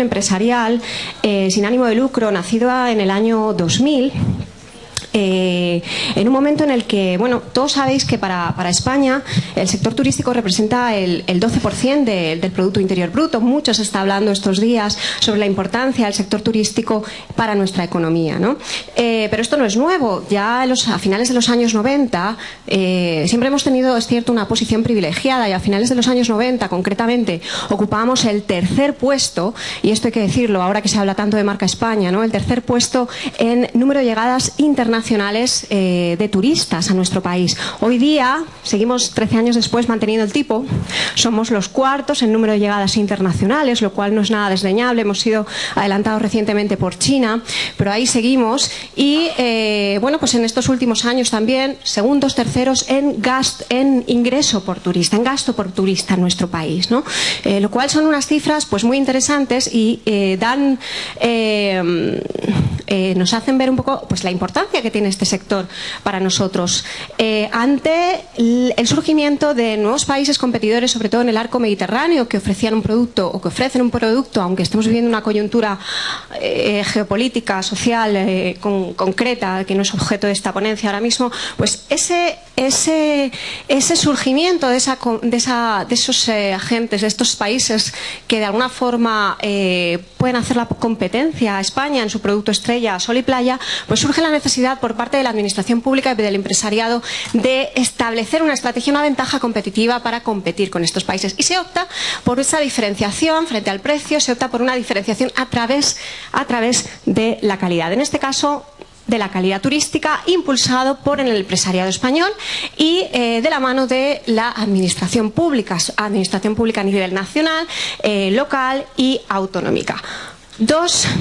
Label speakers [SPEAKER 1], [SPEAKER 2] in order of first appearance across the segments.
[SPEAKER 1] empresarial sin ánimo de lucro, nacido en el año 2000, en un momento en el que, bueno, todos sabéis que para España el sector turístico representa el 12% del Producto Interior Bruto. Mucho se está hablando estos días sobre la importancia del sector turístico para nuestra economía, ¿no? Pero esto no es nuevo. Ya a finales de los años 90 siempre hemos tenido, es cierto, una posición privilegiada, y a finales de los años 90 concretamente ocupábamos el tercer puesto, y esto hay que decirlo ahora que se habla tanto de marca España, ¿no? El tercer puesto en número de llegadas internacionales de turistas a nuestro país. Hoy día, seguimos 13 años después manteniendo el tipo, somos los cuartos en número de llegadas internacionales, lo cual no es nada desdeñable. Hemos sido adelantados recientemente por China, pero ahí seguimos. Y bueno, pues en estos últimos años también segundos, terceros en ingreso por turista, en gasto por turista en nuestro país, ¿no? Lo cual son unas cifras pues muy interesantes y nos hacen ver un poco pues la importancia que tiene este sector para nosotros. Ante el surgimiento de nuevos países competidores, sobre todo en el arco mediterráneo, que ofrecían un producto o que ofrecen un producto, aunque estemos viviendo una coyuntura geopolítica, social, concreta, que no es objeto de esta ponencia ahora mismo, pues ese surgimiento de esos agentes, de estos países que de alguna forma pueden hacer la competencia a España en su producto estrella, sol y playa, pues surge la necesidad por parte de la administración pública y del empresariado de establecer una estrategia, una ventaja competitiva para competir con estos países. Y se opta por esa diferenciación frente al precio, se opta por una diferenciación a través de la calidad. En este caso, de la calidad turística, impulsado por el empresariado español y de la mano de la administración pública a nivel nacional, local y autonómica.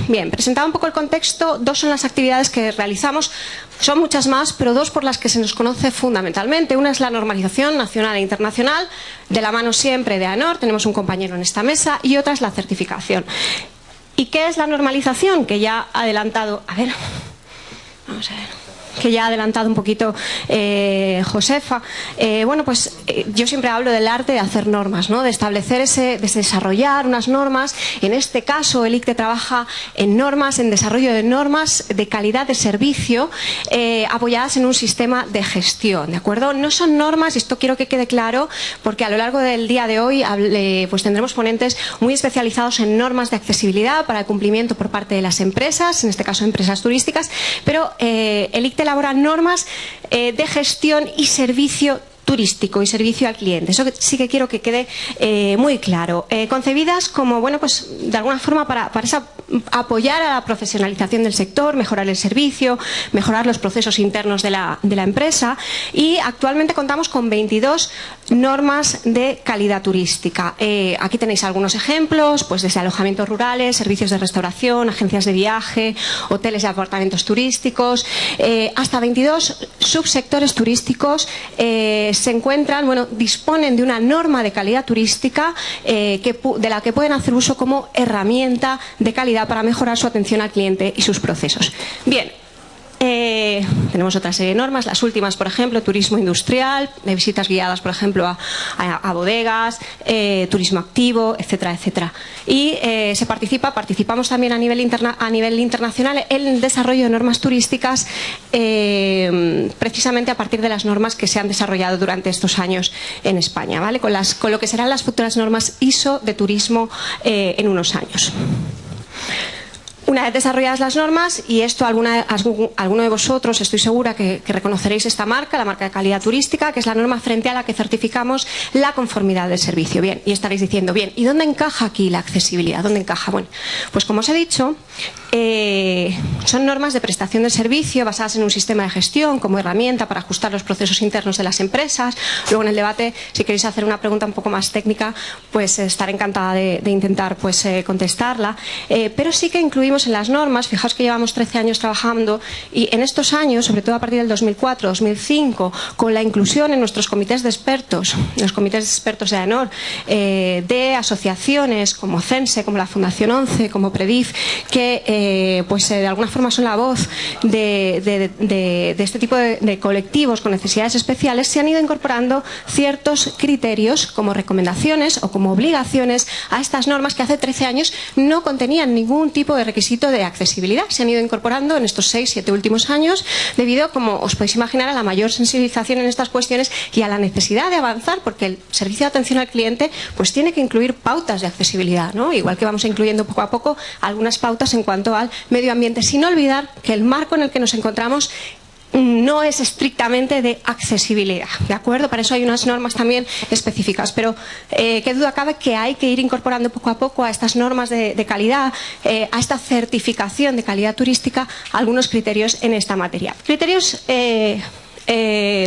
[SPEAKER 1] Bien, presentado un poco el contexto, dos son las actividades que realizamos, son muchas más, pero dos por las que se nos conoce fundamentalmente. Una es la normalización nacional e internacional, de la mano siempre de AENOR, tenemos un compañero en esta mesa, y otra es la certificación. ¿Y qué es la normalización? Que ya ha adelantado, vamos a ver, que ya ha adelantado un poquito Josefa. Bueno, pues yo siempre hablo del arte de hacer normas, ¿no? De establecer de desarrollar unas normas. En este caso, el ICTE trabaja en normas, en desarrollo de normas de calidad de servicio apoyadas en un sistema de gestión, ¿de acuerdo? No son normas, y esto quiero que quede claro, porque a lo largo del día de hoy pues tendremos ponentes muy especializados en normas de accesibilidad para el cumplimiento por parte de las empresas, en este caso empresas turísticas, pero el ICTE elabora normas de gestión y servicio turístico y servicio al cliente. Eso sí que quiero que quede muy claro. Concebidas como, bueno, pues de alguna forma para apoyar a la profesionalización del sector, mejorar el servicio, mejorar los procesos internos de la empresa, y actualmente contamos con 22 normas de calidad turística. Aquí tenéis algunos ejemplos, pues desde alojamientos rurales, servicios de restauración, agencias de viaje, hoteles y apartamentos turísticos, hasta 22 subsectores turísticos se encuentran, bueno, disponen de una norma de calidad turística de la que pueden hacer uso como herramienta de calidad para mejorar su atención al cliente y sus procesos. Bien. Tenemos otra serie de normas, las últimas, por ejemplo, turismo industrial, de visitas guiadas, por ejemplo, a bodegas, turismo activo, etcétera, etcétera. Y participamos también a nivel internacional en el desarrollo de normas turísticas, precisamente a partir de las normas que se han desarrollado durante estos años en España, ¿vale? Con lo que serán las futuras normas ISO de turismo en unos años. Una vez desarrolladas las normas, y esto alguno de vosotros estoy segura que reconoceréis esta marca, la marca de calidad turística, que es la norma frente a la que certificamos la conformidad del servicio. Bien, y estaréis diciendo, bien, ¿y dónde encaja aquí la accesibilidad? ¿Dónde encaja? Bueno, pues como os he dicho, son normas de prestación de servicio basadas en un sistema de gestión como herramienta para ajustar los procesos internos de las empresas. Luego en el debate, si queréis hacer una pregunta un poco más técnica, pues estaré encantada de intentar pues contestarla. Pero sí que incluimos introducimos en las normas, fijaos que llevamos 13 años trabajando, y en estos años, sobre todo a partir del 2004, 2005, con la inclusión en nuestros comités de expertos, los comités de expertos de AENOR, de asociaciones como CENSE, como la Fundación 11, como PREDIF, que de alguna forma son la voz de este tipo de colectivos con necesidades especiales, se han ido incorporando ciertos criterios como recomendaciones o como obligaciones a estas normas que hace 13 años no contenían ningún tipo de requisito de accesibilidad. Se han ido incorporando en estos 6-7 últimos años debido, como os podéis imaginar, a la mayor sensibilización en estas cuestiones y a la necesidad de avanzar, porque el servicio de atención al cliente pues tiene que incluir pautas de accesibilidad, ¿no? Igual que vamos incluyendo poco a poco algunas pautas en cuanto al medio ambiente, sin olvidar que el marco en el que nos encontramos no es estrictamente de accesibilidad, ¿de acuerdo? Para eso hay unas normas también específicas, pero qué duda cabe que hay que ir incorporando poco a poco a estas normas de calidad, a esta certificación de calidad turística, algunos criterios en esta materia. Criterios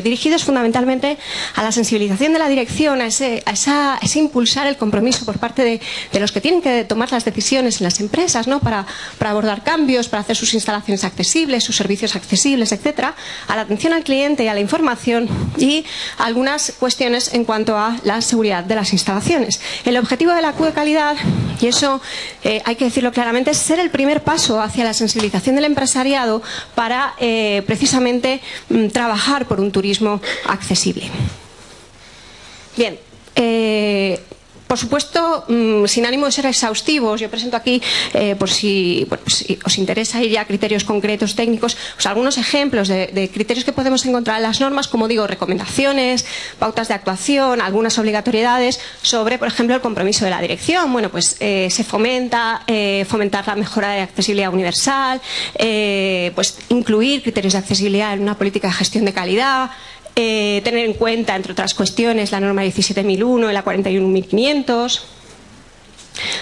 [SPEAKER 1] dirigidos fundamentalmente a la sensibilización de la dirección, a ese impulsar el compromiso por parte de los que tienen que tomar las decisiones en las empresas, ¿no? para abordar cambios, para hacer sus instalaciones accesibles, sus servicios accesibles, etcétera, a la atención al cliente y a la información, y algunas cuestiones en cuanto a la seguridad de las instalaciones. El objetivo de la Q de calidad, y eso hay que decirlo claramente, es ser el primer paso hacia la sensibilización del empresariado para precisamente trabajar por un turismo accesible. Bien, por supuesto, sin ánimo de ser exhaustivos, yo presento aquí, por si os interesa ir ya a criterios concretos, técnicos, pues algunos ejemplos de criterios que podemos encontrar en las normas, como digo, recomendaciones, pautas de actuación, algunas obligatoriedades sobre, por ejemplo, el compromiso de la dirección. Bueno, pues se fomentar la mejora de accesibilidad universal, pues incluir criterios de accesibilidad en una política de gestión de calidad, tener en cuenta, entre otras cuestiones, la norma 17.001 y la 41.500.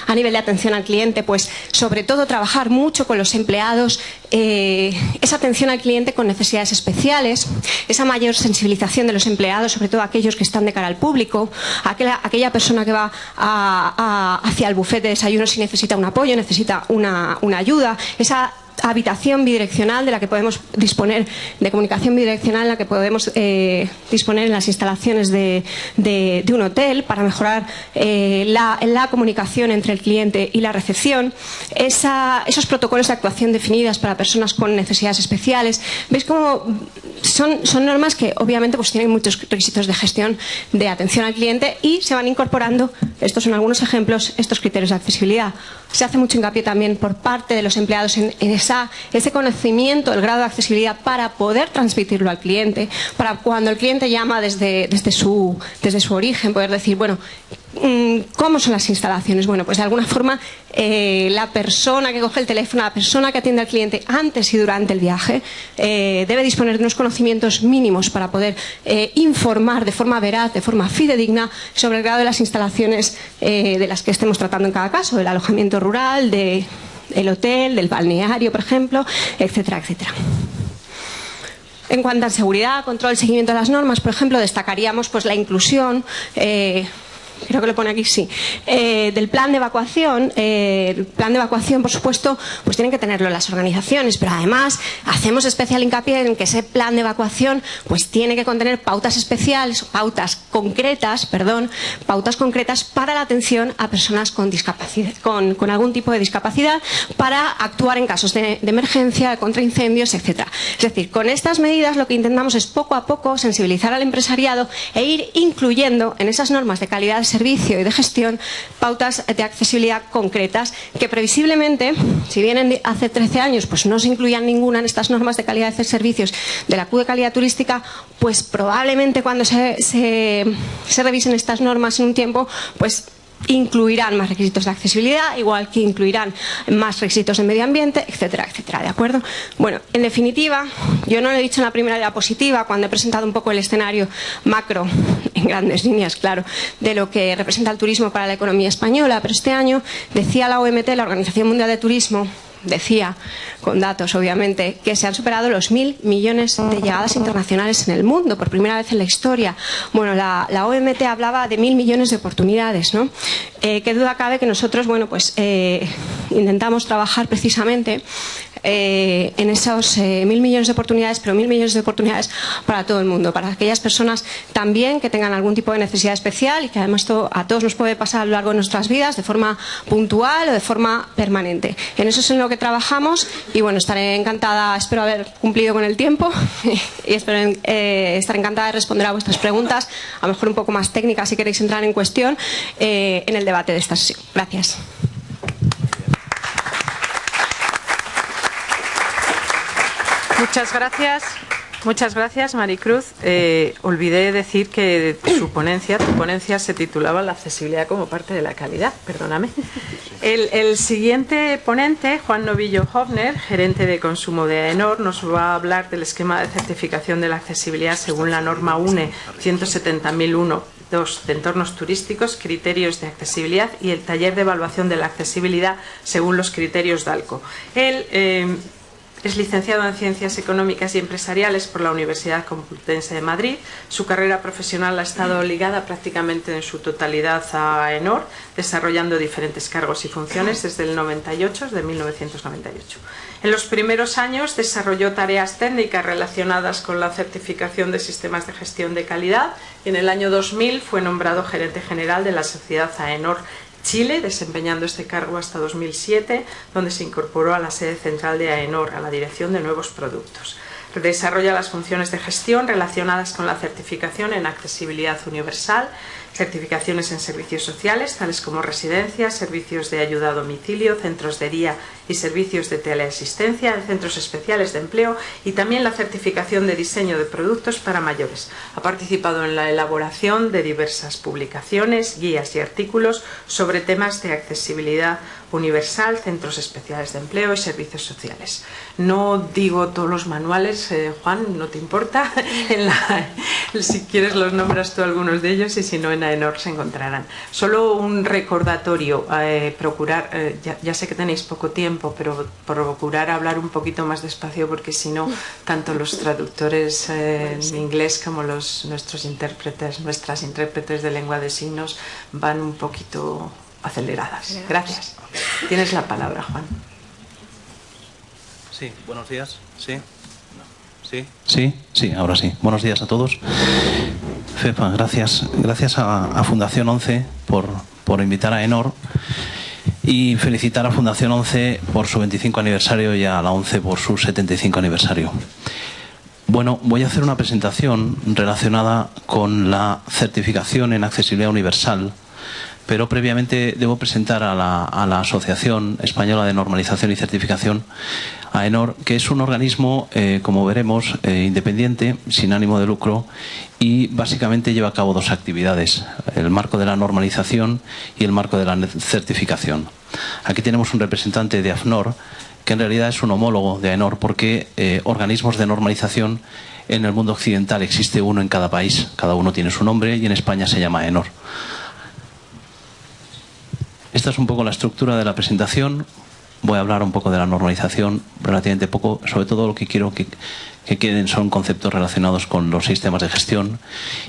[SPEAKER 1] A nivel de atención al cliente, pues sobre todo trabajar mucho con los empleados, esa atención al cliente con necesidades especiales, esa mayor sensibilización de los empleados, sobre todo aquellos que están de cara al público, aquella persona que va hacia el buffet de desayunos y necesita un apoyo, necesita una ayuda, esa habitación bidireccional de la que podemos disponer, de comunicación bidireccional en la que podemos disponer en las instalaciones de un hotel para mejorar la comunicación entre el cliente y la recepción, esos protocolos de actuación definidas para personas con necesidades especiales. ¿Veis cómo son normas que obviamente pues tienen muchos requisitos de gestión de atención al cliente y se van incorporando, estos son algunos ejemplos, estos criterios de accesibilidad? Se hace mucho hincapié también por parte de los empleados en ese conocimiento del grado de accesibilidad para poder transmitirlo al cliente, para cuando el cliente llama desde su origen, poder decir, bueno, ¿cómo son las instalaciones? Bueno, pues de alguna forma la persona que coge el teléfono, la persona que atiende al cliente antes y durante el viaje debe disponer de unos conocimientos mínimos para poder informar de forma veraz, de forma fidedigna sobre el grado de las instalaciones de las que estemos tratando en cada caso, del alojamiento rural, del hotel, del balneario, por ejemplo, etcétera, etcétera. En cuanto a seguridad, control, seguimiento de las normas, por ejemplo, destacaríamos pues la inclusión, creo que lo pone aquí, sí, del plan de evacuación. El plan de evacuación, por supuesto, pues tienen que tenerlo las organizaciones, pero además hacemos especial hincapié en que ese plan de evacuación pues tiene que contener pautas especiales, pautas concretas para la atención a personas con discapacidad, con algún tipo de discapacidad, para actuar en casos de emergencia, de contraincendios, etcétera. Es decir, con estas medidas lo que intentamos es poco a poco sensibilizar al empresariado e ir incluyendo en esas normas de calidad de servicio y de gestión pautas de accesibilidad concretas que previsiblemente, si bien hace 13 años pues no se incluían ninguna en estas normas de calidad de servicios de la Q de calidad turística, pues probablemente cuando se revisen estas normas en un tiempo, pues incluirán más requisitos de accesibilidad, igual que incluirán más requisitos de medio ambiente, etcétera, etcétera, ¿de acuerdo? Bueno, en definitiva, yo no lo he dicho en la primera diapositiva, cuando he presentado un poco el escenario macro, en grandes líneas, claro, de lo que representa el turismo para la economía española, pero este año decía la OMT, la Organización Mundial de Turismo, decía, con datos obviamente, que se han superado los 1.000 millones de llegadas internacionales en el mundo, por primera vez en la historia. Bueno, la OMT hablaba de 1.000 millones de oportunidades, ¿no? Qué duda cabe que nosotros, bueno, pues intentamos trabajar precisamente en esos 1.000 millones de oportunidades, pero 1.000 millones de oportunidades para todo el mundo, para aquellas personas también que tengan algún tipo de necesidad especial y que además esto a todos nos puede pasar a lo largo de nuestras vidas de forma puntual o de forma permanente. En eso es en lo que trabajamos y bueno, estaré encantada, espero haber cumplido con el tiempo y espero estar encantada de responder a vuestras preguntas, a lo mejor un poco más técnicas si queréis entrar en cuestión en el debate de esta sesión. Gracias.
[SPEAKER 2] Muchas gracias, Maricruz. Olvidé decir que tu ponencia se titulaba La accesibilidad como parte de la calidad, perdóname. El siguiente ponente, Juan Novillo Hofner, gerente de consumo de AENOR, nos va a hablar del esquema de certificación de la accesibilidad según la norma UNE 170.001 de entornos turísticos, criterios de accesibilidad y el taller de evaluación de la accesibilidad según los criterios DALCO. Él es licenciado en Ciencias Económicas y Empresariales por la Universidad Complutense de Madrid. Su carrera profesional ha estado ligada prácticamente en su totalidad a AENOR, desarrollando diferentes cargos y funciones desde el 98, desde 1998. En los primeros años desarrolló tareas técnicas relacionadas con la certificación de sistemas de gestión de calidad y en el año 2000 fue nombrado gerente general de la sociedad AENOR Chile, desempeñando este cargo hasta 2007, donde se incorporó a la sede central de AENOR, a la dirección de nuevos productos. Desarrolla las funciones de gestión relacionadas con la certificación en accesibilidad universal, certificaciones en servicios sociales, tales como residencias, servicios de ayuda a domicilio, centros de día y servicios de teleasistencia en centros especiales de empleo y también la certificación de diseño de productos para mayores. Ha participado en la elaboración de diversas publicaciones, guías y artículos sobre temas de accesibilidad universal, centros especiales de empleo y servicios sociales. No digo todos los manuales, Juan, no te importa, si quieres los nombras tú algunos de ellos y si no en AENOR se encontrarán. Solo un recordatorio, procurar, ya sé que tenéis poco tiempo, pero procurar hablar un poquito más despacio porque si no, tanto los traductores en inglés como nuestras intérpretes de lengua de signos van un poquito aceleradas. Gracias. Tienes la palabra, Juan.
[SPEAKER 3] Sí, buenos días. Sí, ahora sí. Buenos días a todos. Fefa, gracias a Fundación 11 por invitar a AENOR y felicitar a Fundación 11 por su 25 aniversario y a la 11 por su 75 aniversario. Bueno, voy a hacer una presentación relacionada con la certificación en accesibilidad universal, pero previamente debo presentar a la Asociación Española de Normalización y Certificación, AENOR, que es un organismo, como veremos, independiente, sin ánimo de lucro, y básicamente lleva a cabo dos actividades: el marco de la normalización y el marco de la certificación. Aquí tenemos un representante de AFNOR, que en realidad es un homólogo de AENOR, porque organismos de normalización en el mundo occidental existe uno en cada país, cada uno tiene su nombre y en España se llama AENOR. Esta es un poco la estructura de la presentación. Voy a hablar un poco de la normalización, relativamente poco. Sobre todo lo que quiero que queden son conceptos relacionados con los sistemas de gestión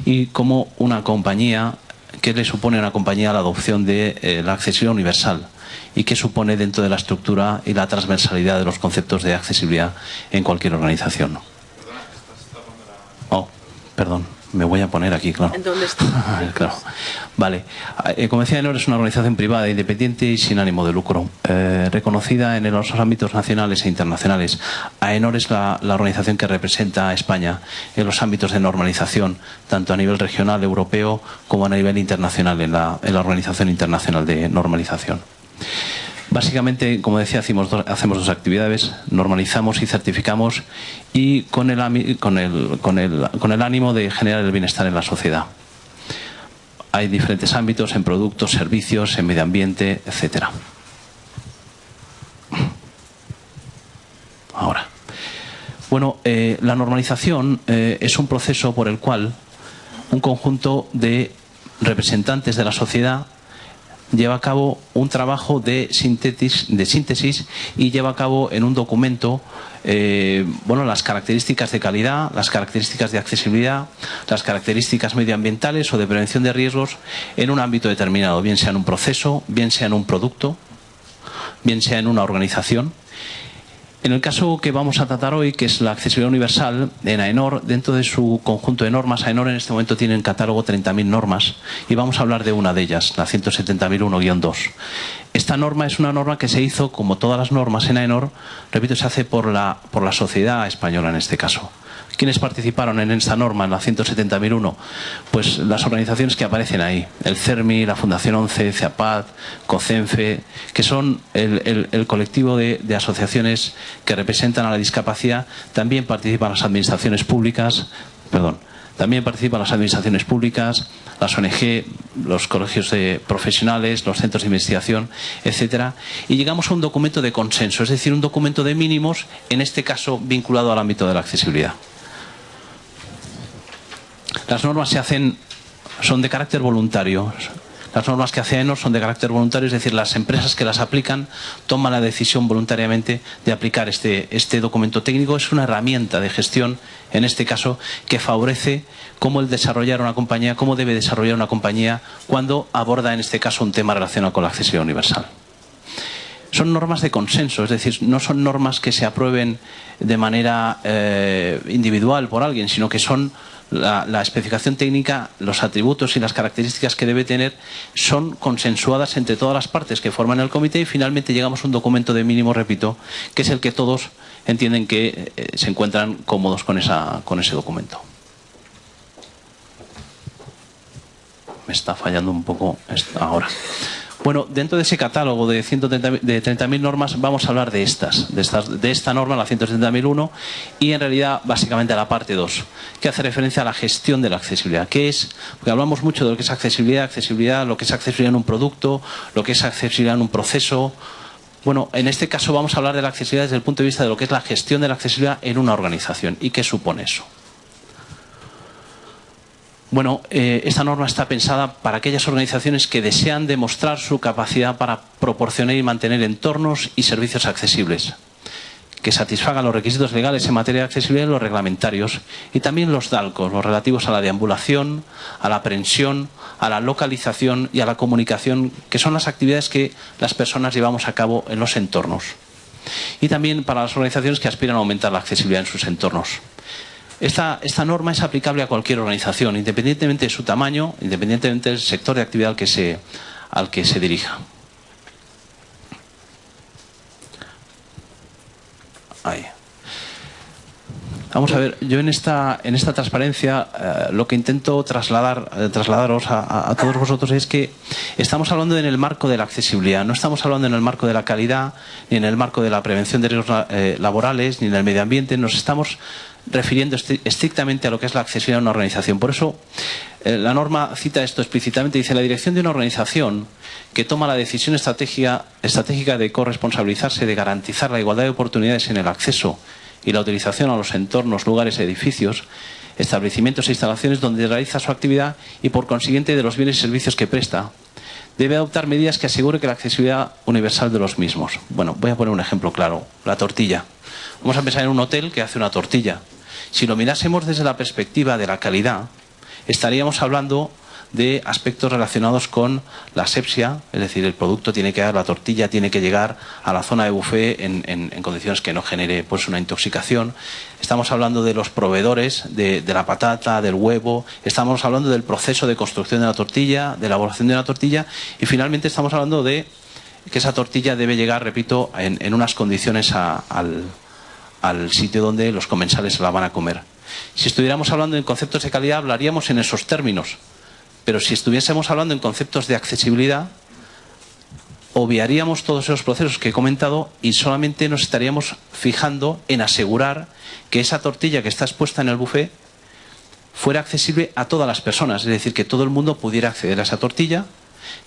[SPEAKER 3] y cómo una compañía, qué le supone a una compañía la adopción de la accesibilidad universal y qué supone dentro de la estructura y la transversalidad de los conceptos de accesibilidad en cualquier organización. Oh, perdón. Me voy a poner aquí, claro.
[SPEAKER 2] ¿En dónde está?
[SPEAKER 3] Claro. Vale. Como decía, AENOR es una organización privada, independiente y sin ánimo de lucro, reconocida en los ámbitos nacionales e internacionales. AENOR es la organización que representa a España en los ámbitos de normalización, tanto a nivel regional, europeo, como a nivel internacional, en la Organización Internacional de Normalización. Básicamente, como decía, hacemos dos actividades: normalizamos y certificamos, y con el ánimo de generar el bienestar en la sociedad. Hay diferentes ámbitos: en productos, servicios, en medio ambiente, etcétera. Ahora, bueno, la normalización es un proceso por el cual un conjunto de representantes de la sociedad lleva a cabo un trabajo de síntesis y lleva a cabo en un documento bueno, las características de calidad, las características de accesibilidad, las características medioambientales o de prevención de riesgos en un ámbito determinado, bien sea en un proceso, bien sea en un producto, bien sea en una organización. En el caso que vamos a tratar hoy, que es la accesibilidad universal, en AENOR, dentro de su conjunto de normas, AENOR en este momento tiene en catálogo 30.000 normas y vamos a hablar de una de ellas, la 170.001-2. Esta norma es una norma que se hizo, como todas las normas en AENOR, repito, se hace por la sociedad española en este caso. ¿Quiénes participaron en esta norma, en la 170.001? Pues las organizaciones que aparecen ahí, el CERMI, la Fundación 11, CEAPAD, COCENFE, que son el colectivo de asociaciones que representan a la discapacidad. También participan las administraciones públicas, las ONG, los colegios de profesionales, los centros de investigación, etcétera, y llegamos a un documento de consenso, es decir, un documento de mínimos, en este caso vinculado al ámbito de la accesibilidad. Las normas son de carácter voluntario. Las normas que hace AENOR son de carácter voluntario, es decir, las empresas que las aplican toman la decisión voluntariamente de aplicar este documento técnico. Es una herramienta de gestión, en este caso, que favorece cómo debe desarrollar una compañía cuando aborda, en este caso, un tema relacionado con la accesibilidad universal. Son normas de consenso, es decir, no son normas que se aprueben de manera individual por alguien, sino que son la especificación técnica, los atributos y las características que debe tener son consensuadas entre todas las partes que forman el comité y finalmente llegamos a un documento de mínimo, repito, que es el que todos entienden que se encuentran cómodos con ese documento. Me está fallando un poco ahora. Bueno, dentro de ese catálogo de 30.000 normas vamos a hablar de esta norma, la 170.001, y en realidad básicamente a la parte 2, que hace referencia a la gestión de la accesibilidad. ¿Qué es? Porque hablamos mucho de lo que es accesibilidad, lo que es accesibilidad en un producto, lo que es accesibilidad en un proceso. Bueno, en este caso vamos a hablar de la accesibilidad desde el punto de vista de lo que es la gestión de la accesibilidad en una organización. ¿Y qué supone eso? Bueno, esta norma está pensada para aquellas organizaciones que desean demostrar su capacidad para proporcionar y mantener entornos y servicios accesibles, que satisfagan los requisitos legales en materia de accesibilidad y los reglamentarios, y también los DALCOS, los relativos a la deambulación, a la aprehensión, a la localización y a la comunicación, que son las actividades que las personas llevamos a cabo en los entornos. Y también para las organizaciones que aspiran a aumentar la accesibilidad en sus entornos. Esta norma es aplicable a cualquier organización, independientemente de su tamaño, independientemente del sector de actividad al que se dirija. Ahí. Vamos a ver, yo en esta transparencia lo que intento trasladaros a todos vosotros es que estamos hablando en el marco de la accesibilidad, no estamos hablando en el marco de la calidad, ni en el marco de la prevención de riesgos laborales, ni en el medio ambiente, nos estamos refiriendo estrictamente a lo que es la accesibilidad de una organización. Por eso la norma cita esto explícitamente, dice: la dirección de una organización que toma la decisión estratégica de corresponsabilizarse, de garantizar la igualdad de oportunidades en el acceso y la utilización a los entornos, lugares, edificios, establecimientos e instalaciones donde realiza su actividad y por consiguiente de los bienes y servicios que presta, debe adoptar medidas que aseguren la accesibilidad universal de los mismos. Bueno, voy a poner un ejemplo claro: la tortilla. Vamos a pensar en un hotel que hace una tortilla. Si lo mirásemos desde la perspectiva de la calidad, estaríamos hablando de aspectos relacionados con la asepsia, es decir, el producto tiene que dar, la tortilla tiene que llegar a la zona de buffet en condiciones que no genere pues una intoxicación. Estamos hablando de los proveedores de la patata, del huevo, estamos hablando del proceso de construcción de la tortilla, de elaboración de una tortilla, y finalmente estamos hablando de que esa tortilla debe llegar, repito, en unas condiciones al sitio donde los comensales se la van a comer. Si estuviéramos hablando en conceptos de calidad, hablaríamos en esos términos. Pero si estuviésemos hablando en conceptos de accesibilidad, obviaríamos todos esos procesos que he comentado y solamente nos estaríamos fijando en asegurar que esa tortilla que está expuesta en el buffet fuera accesible a todas las personas. Es decir, que todo el mundo pudiera acceder a esa tortilla,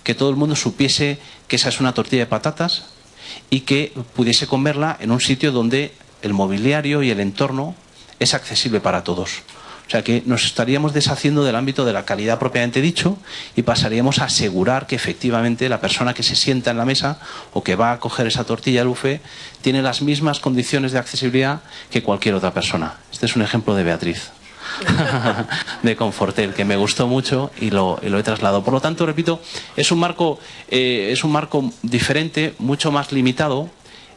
[SPEAKER 3] que todo el mundo supiese que esa es una tortilla de patatas y que pudiese comerla en un sitio donde el mobiliario y el entorno es accesible para todos. O sea que nos estaríamos deshaciendo del ámbito de la calidad propiamente dicho y pasaríamos a asegurar que efectivamente la persona que se sienta en la mesa o que va a coger esa tortilla del buffet tiene las mismas condiciones de accesibilidad que cualquier otra persona. Este es un ejemplo de Beatriz. De Confortel, que me gustó mucho y lo he trasladado. Por lo tanto, repito, es un marco diferente, mucho más limitado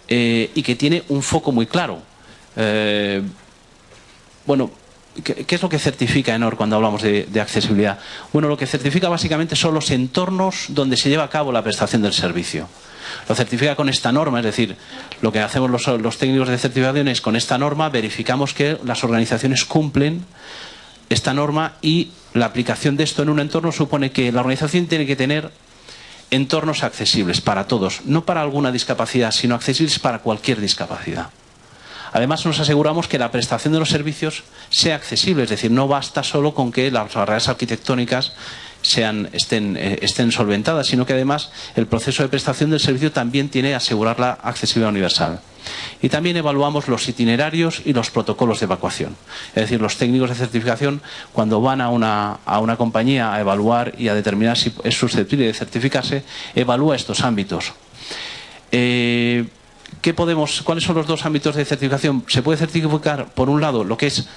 [SPEAKER 3] y que tiene un foco muy claro. Bueno, ¿qué es lo que certifica ENOR cuando hablamos de accesibilidad? Bueno, lo que certifica básicamente son los entornos donde se lleva a cabo la prestación del servicio. Lo certifica con esta norma, es decir, lo que hacemos los técnicos de certificación es con esta norma verificamos que las organizaciones cumplen esta norma y la aplicación de esto en un entorno supone que la organización tiene que tener entornos accesibles para todos, no para alguna discapacidad, sino accesibles para cualquier discapacidad. Además, nos aseguramos que la prestación de los servicios sea accesible, es decir, no basta solo con que las barreras arquitectónicas estén solventadas, sino que además el proceso de prestación del servicio también tiene que asegurar la accesibilidad universal. Y también evaluamos los itinerarios y los protocolos de evacuación. Es decir, los técnicos de certificación, cuando van a una compañía a evaluar y a determinar si es susceptible de certificarse, evalúa estos ámbitos. ¿Cuáles son los dos ámbitos de certificación? Se puede certificar, por un lado, lo que es,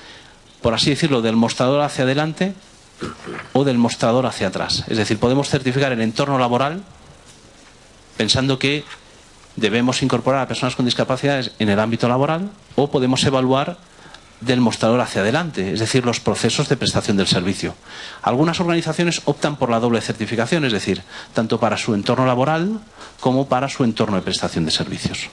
[SPEAKER 3] por así decirlo, del mostrador hacia adelante o del mostrador hacia atrás. Es decir, podemos certificar el entorno laboral pensando que debemos incorporar a personas con discapacidades en el ámbito laboral, o podemos evaluar del mostrador hacia adelante, es decir, los procesos de prestación del servicio. Algunas organizaciones optan por la doble certificación, es decir, tanto para su entorno laboral como para su entorno de prestación de servicios.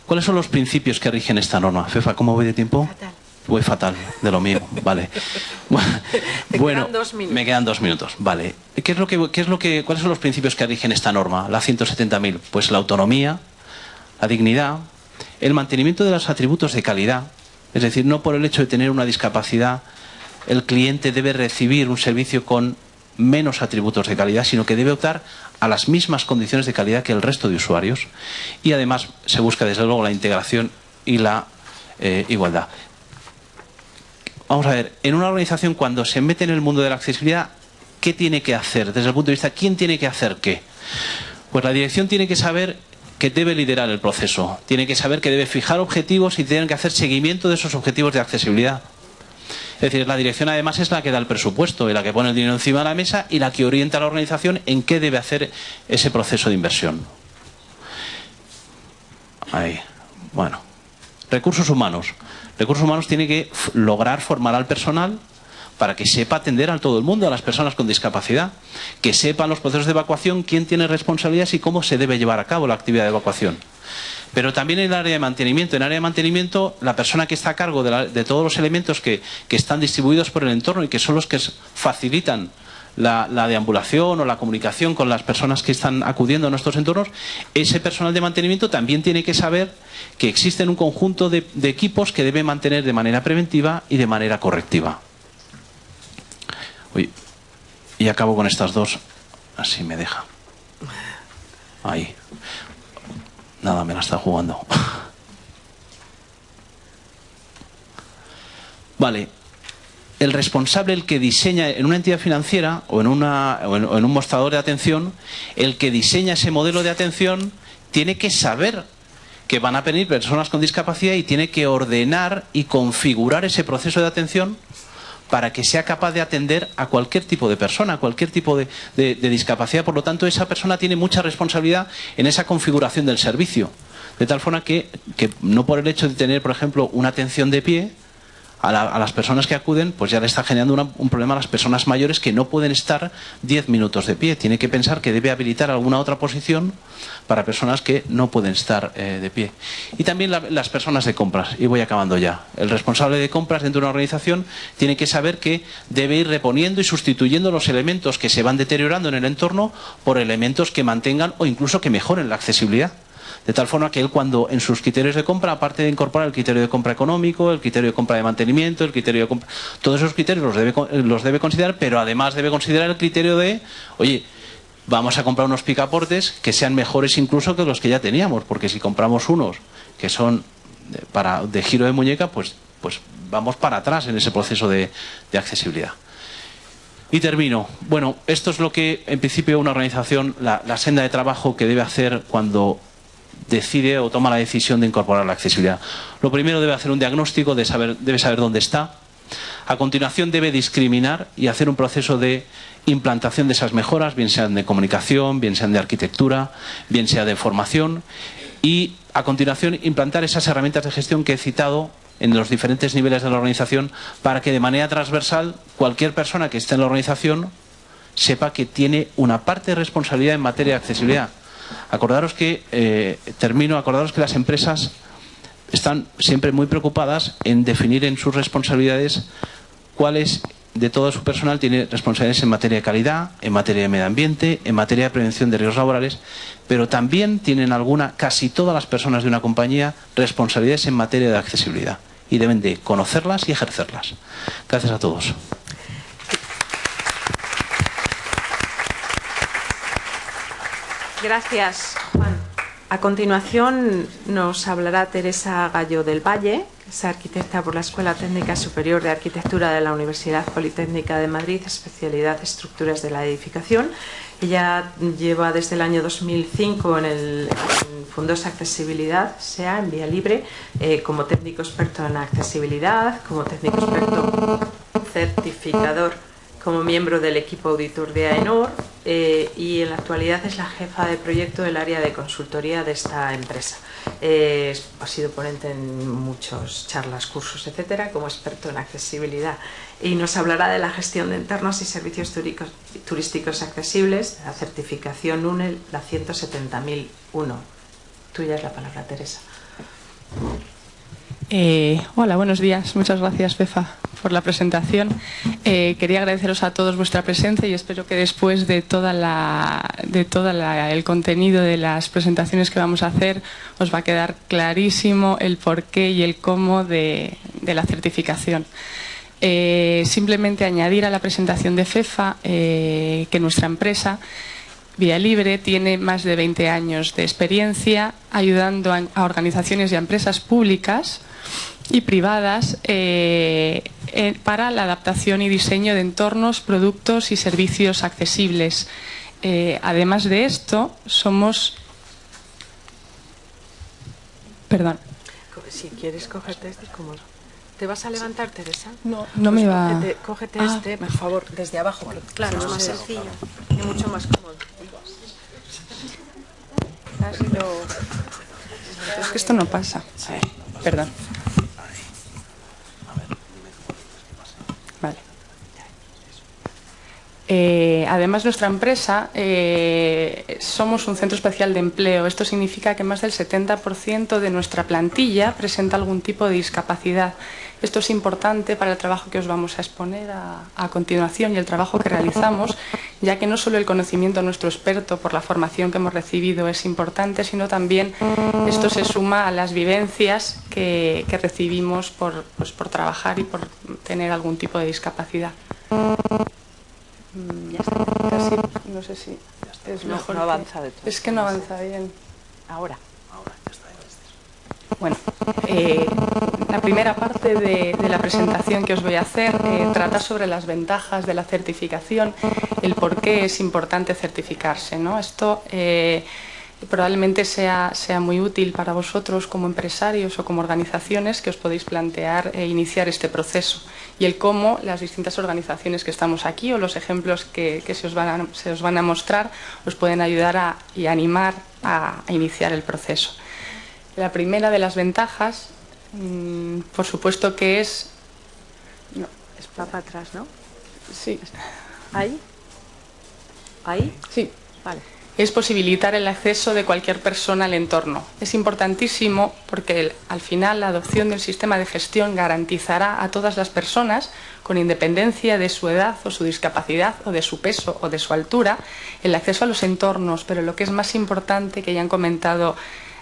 [SPEAKER 3] ¿Cuáles son los principios que rigen esta norma? Fefa, ¿cómo voy de tiempo?
[SPEAKER 2] Fatal.
[SPEAKER 3] Voy fatal, de lo mío, vale. Bueno, me quedan 2 minutos, vale. ¿Cuáles son los principios que rigen esta norma, la 170.000? Pues la autonomía, la dignidad, el mantenimiento de los atributos de calidad, es decir, no por el hecho de tener una discapacidad el cliente debe recibir un servicio con menos atributos de calidad, sino que debe optar a las mismas condiciones de calidad que el resto de usuarios. Y además se busca desde luego la integración y la igualdad. Vamos a ver, en una organización cuando se mete en el mundo de la accesibilidad, ¿qué tiene que hacer? Desde el punto de vista, ¿quién tiene que hacer qué? Pues la dirección tiene que saber que debe liderar el proceso, tiene que saber que debe fijar objetivos y tiene que hacer seguimiento de esos objetivos de accesibilidad. Es decir, la dirección además es la que da el presupuesto y la que pone el dinero encima de la mesa y la que orienta a la organización en qué debe hacer ese proceso de inversión. Ahí. Bueno. Recursos humanos. Recursos humanos tiene que lograr formar al personal para que sepa atender a todo el mundo, a las personas con discapacidad, que sepan los procesos de evacuación, quién tiene responsabilidades y cómo se debe llevar a cabo la actividad de evacuación. Pero también en el área de mantenimiento. En el área de mantenimiento, la persona que está a cargo de todos los elementos que están distribuidos por el entorno y que son los que facilitan la deambulación o la comunicación con las personas que están acudiendo a nuestros entornos, ese personal de mantenimiento también tiene que saber que existen un conjunto de equipos que debe mantener de manera preventiva y de manera correctiva. Uy, y acabo con estas dos, así me deja. Ahí. Nada, me la está jugando. Vale. El responsable, el que diseña en una entidad financiera o en un mostrador de atención, el que diseña ese modelo de atención tiene que saber que van a venir personas con discapacidad y tiene que ordenar y configurar ese proceso de atención para que sea capaz de atender a cualquier tipo de persona, a cualquier tipo de discapacidad. Por lo tanto, esa persona tiene mucha responsabilidad en esa configuración del servicio. De tal forma que no por el hecho de tener, por ejemplo, una atención de pie, a las personas que acuden, pues ya le está generando un problema a las personas mayores que no pueden estar 10 minutos de pie. Tiene que pensar que debe habilitar alguna otra posición para personas que no pueden estar de pie. Y también las personas de compras. Y voy acabando ya. El responsable de compras dentro de una organización tiene que saber que debe ir reponiendo y sustituyendo los elementos que se van deteriorando en el entorno por elementos que mantengan o incluso que mejoren la accesibilidad. De tal forma que él, cuando en sus criterios de compra, aparte de incorporar el criterio de compra económico, el criterio de compra de mantenimiento, el criterio de compra, todos esos criterios los debe considerar, pero además debe considerar el criterio de, oye, vamos a comprar unos picaportes que sean mejores incluso que los que ya teníamos, porque si compramos unos que son de giro de muñeca, pues vamos para atrás en ese proceso de accesibilidad. Y termino. Bueno, esto es lo que en principio una organización, la senda de trabajo que debe hacer cuando decide o toma la decisión de incorporar la accesibilidad. Lo primero, debe hacer un diagnóstico, debe saber dónde está. A continuación debe discriminar y hacer un proceso de implantación de esas mejoras, bien sean de comunicación, bien sean de arquitectura, bien sea de formación, y a continuación implantar esas herramientas de gestión que he citado en los diferentes niveles de la organización, para que de manera transversal cualquier persona que esté en la organización sepa que tiene una parte de responsabilidad en materia de accesibilidad. Acordaros que, acordaros que las empresas están siempre muy preocupadas en definir en sus responsabilidades cuáles de todo su personal tiene responsabilidades en materia de calidad, en materia de medio ambiente, en materia de prevención de riesgos laborales, pero también tienen casi todas las personas de una compañía, responsabilidades en materia de accesibilidad, y deben de conocerlas y ejercerlas. Gracias a todos.
[SPEAKER 2] Gracias, Juan. A continuación nos hablará Teresa Gallo del Valle, que es arquitecta por la Escuela Técnica Superior de Arquitectura de la Universidad Politécnica de Madrid, especialidad Estructuras de la Edificación. Ella lleva desde el año 2005 en Fundos Accesibilidad, SEA, en Vía Libre, como técnico experto en accesibilidad, como técnico experto certificador, como miembro del equipo auditor de AENOR, y en la actualidad es la jefa de proyecto del área de consultoría de esta empresa. Ha sido ponente en muchas charlas, cursos, etcétera, como experto en accesibilidad, y nos hablará de la gestión de entornos y servicios turísticos accesibles, la certificación UNEL, la 170.001. Tuya es la palabra, Teresa.
[SPEAKER 4] Hola, buenos días. Muchas gracias, Fefa, por la presentación. Quería agradeceros a todos vuestra presencia y espero que después de todo el contenido de las presentaciones que vamos a hacer os va a quedar clarísimo el porqué y el cómo de la certificación. Simplemente añadir a la presentación de Fefa que nuestra empresa Vía Libre tiene más de 20 años de experiencia ayudando a organizaciones y a empresas públicas y privadas para la adaptación y diseño de entornos, productos y servicios accesibles. Además de esto, somos... Perdón.
[SPEAKER 2] Si quieres cogerte este, cómodo. ¿Te vas a levantar, Teresa?
[SPEAKER 4] No
[SPEAKER 2] Pues
[SPEAKER 4] me va...
[SPEAKER 2] Cógete este, por favor, desde abajo. Claro, es más sencillo y mucho más cómodo.
[SPEAKER 4] Es que esto no pasa. Perdón. Vale. Además, nuestra empresa somos un centro especial de empleo. Esto significa que más del 70% de nuestra plantilla presenta algún tipo de discapacidad. Esto es importante para el trabajo que os vamos a exponer a continuación y el trabajo que realizamos, ya que no solo el conocimiento de nuestro experto por la formación que hemos recibido es importante, sino también esto se suma a las vivencias que recibimos por trabajar y por tener algún tipo de discapacidad. Ya está, casi, no sé si es mejor.
[SPEAKER 2] No avanza de todo.
[SPEAKER 4] Es que no avanza bien.
[SPEAKER 2] Ahora.
[SPEAKER 4] Bueno, la primera parte de la presentación que os voy a hacer trata sobre las ventajas de la certificación, el por qué es importante certificarse, ¿no? Esto probablemente sea muy útil para vosotros como empresarios o como organizaciones que os podéis plantear iniciar este proceso, y el cómo las distintas organizaciones que estamos aquí o los ejemplos que se os van a mostrar os pueden ayudar y animar a iniciar el proceso. La primera de las ventajas, por supuesto que es...
[SPEAKER 2] No, va para atrás, ¿no?
[SPEAKER 4] Sí.
[SPEAKER 2] ¿Ahí? ¿Ahí?
[SPEAKER 4] Sí.
[SPEAKER 2] Vale.
[SPEAKER 4] Es posibilitar el acceso de cualquier persona al entorno. Es importantísimo porque al final la adopción del sistema de gestión garantizará a todas las personas, con independencia de su edad o su discapacidad o de su peso o de su altura, el acceso a los entornos, pero lo que es más importante, que ya han comentado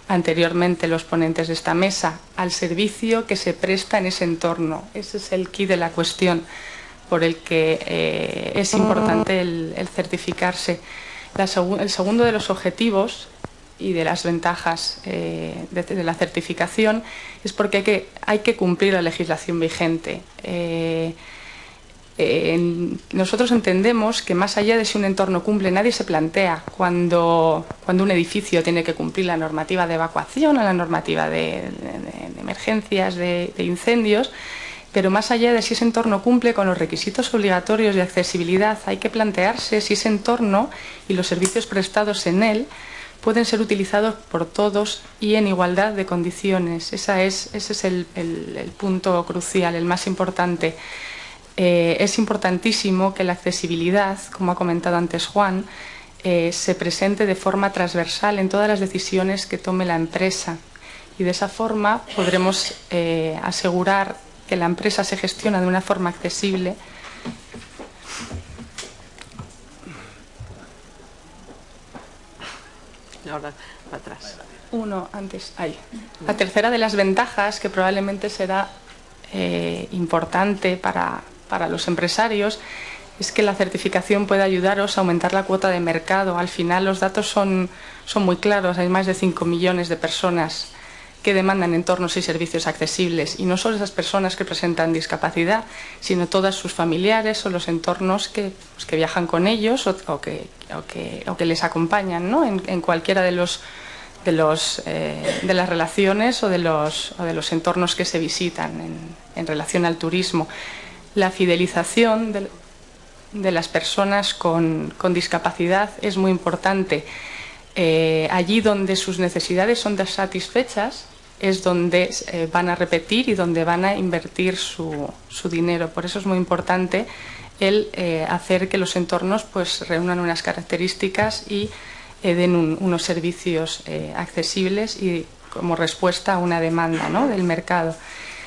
[SPEAKER 4] anteriormente los ponentes de esta mesa, al servicio que se presta en ese entorno. Ese es el quid de la cuestión por el que es importante el certificarse. El segundo de los objetivos y de las ventajas de la certificación es porque hay que cumplir la legislación vigente. Nosotros entendemos que más allá de si un entorno cumple, nadie se plantea cuando un edificio tiene que cumplir la normativa de evacuación o la normativa de emergencias, de incendios, pero más allá de si ese entorno cumple con los requisitos obligatorios de accesibilidad, hay que plantearse si ese entorno y los servicios prestados en él pueden ser utilizados por todos y en igualdad de condiciones. Ese es el punto crucial, el más importante. Es importantísimo que la accesibilidad, como ha comentado antes Juan, se presente de forma transversal en todas las decisiones que tome la empresa, y de esa forma podremos asegurar que la empresa se gestiona de una forma accesible.
[SPEAKER 2] Ahora, atrás.
[SPEAKER 4] Uno antes, ahí. La tercera de las ventajas, que probablemente será importante para los empresarios, es que la certificación puede ayudaros a aumentar la cuota de mercado. Al final los datos son muy claros, hay más de 5 millones de personas que demandan entornos y servicios accesibles, y no solo esas personas que presentan discapacidad, sino todas sus familiares o los entornos que viajan con ellos o que les acompañan, ¿no? en cualquiera de las relaciones o de los entornos que se visitan en relación al turismo. La fidelización de las personas con discapacidad es muy importante. Allí donde sus necesidades son satisfechas es donde van a repetir y donde van a invertir su dinero. Por eso es muy importante el hacer que los entornos pues reúnan unas características y den unos servicios accesibles y como respuesta a una demanda, ¿no?, del mercado.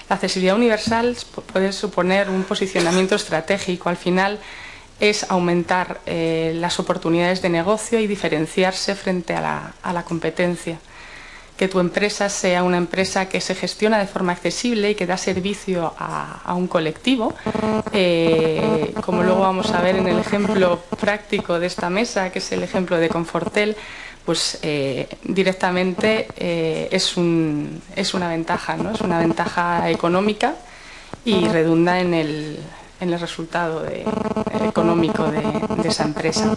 [SPEAKER 4] La accesibilidad universal puede suponer un posicionamiento estratégico. Al final es aumentar las oportunidades de negocio y diferenciarse frente a la competencia. Que tu empresa sea una empresa que se gestiona de forma accesible y que da servicio a un colectivo, como luego vamos a ver en el ejemplo práctico de esta mesa, que es el ejemplo de Confortel, pues directamente es una ventaja, ¿no? Es una ventaja económica y redunda en el resultado económico de esa empresa.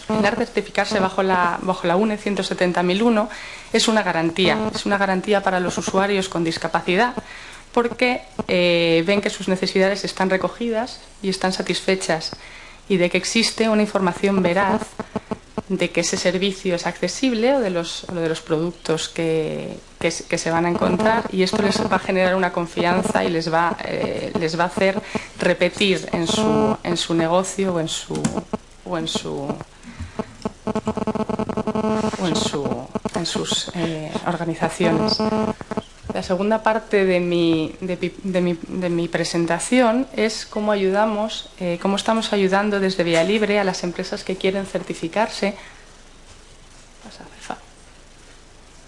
[SPEAKER 4] El certificarse bajo la UNE 170.001 es una garantía para los usuarios con discapacidad, porque ven que sus necesidades están recogidas y están satisfechas, y de que existe una información veraz de que ese servicio es accesible o de los productos que se van a encontrar, y esto les va a generar una confianza y les va a hacer repetir en su negocio o en sus organizaciones. La segunda parte de mi presentación es cómo estamos ayudando desde Vía Libre a las empresas que quieren certificarse.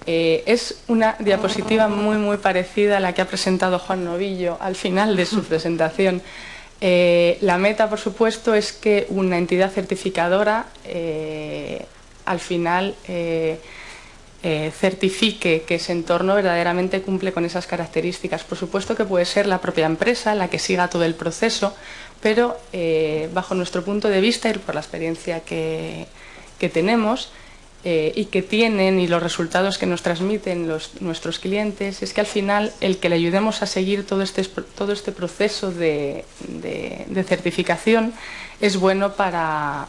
[SPEAKER 4] Es una diapositiva muy parecida a la que ha presentado Juan Novillo al final de su presentación. La meta, por supuesto, es que una entidad certificadora al final certifique que ese entorno verdaderamente cumple con esas características. Por supuesto que puede ser la propia empresa la que siga todo el proceso, pero bajo nuestro punto de vista y por la experiencia que tenemos y que tienen, y los resultados que nos transmiten nuestros clientes, es que al final el que le ayudemos a seguir todo este proceso de certificación es bueno para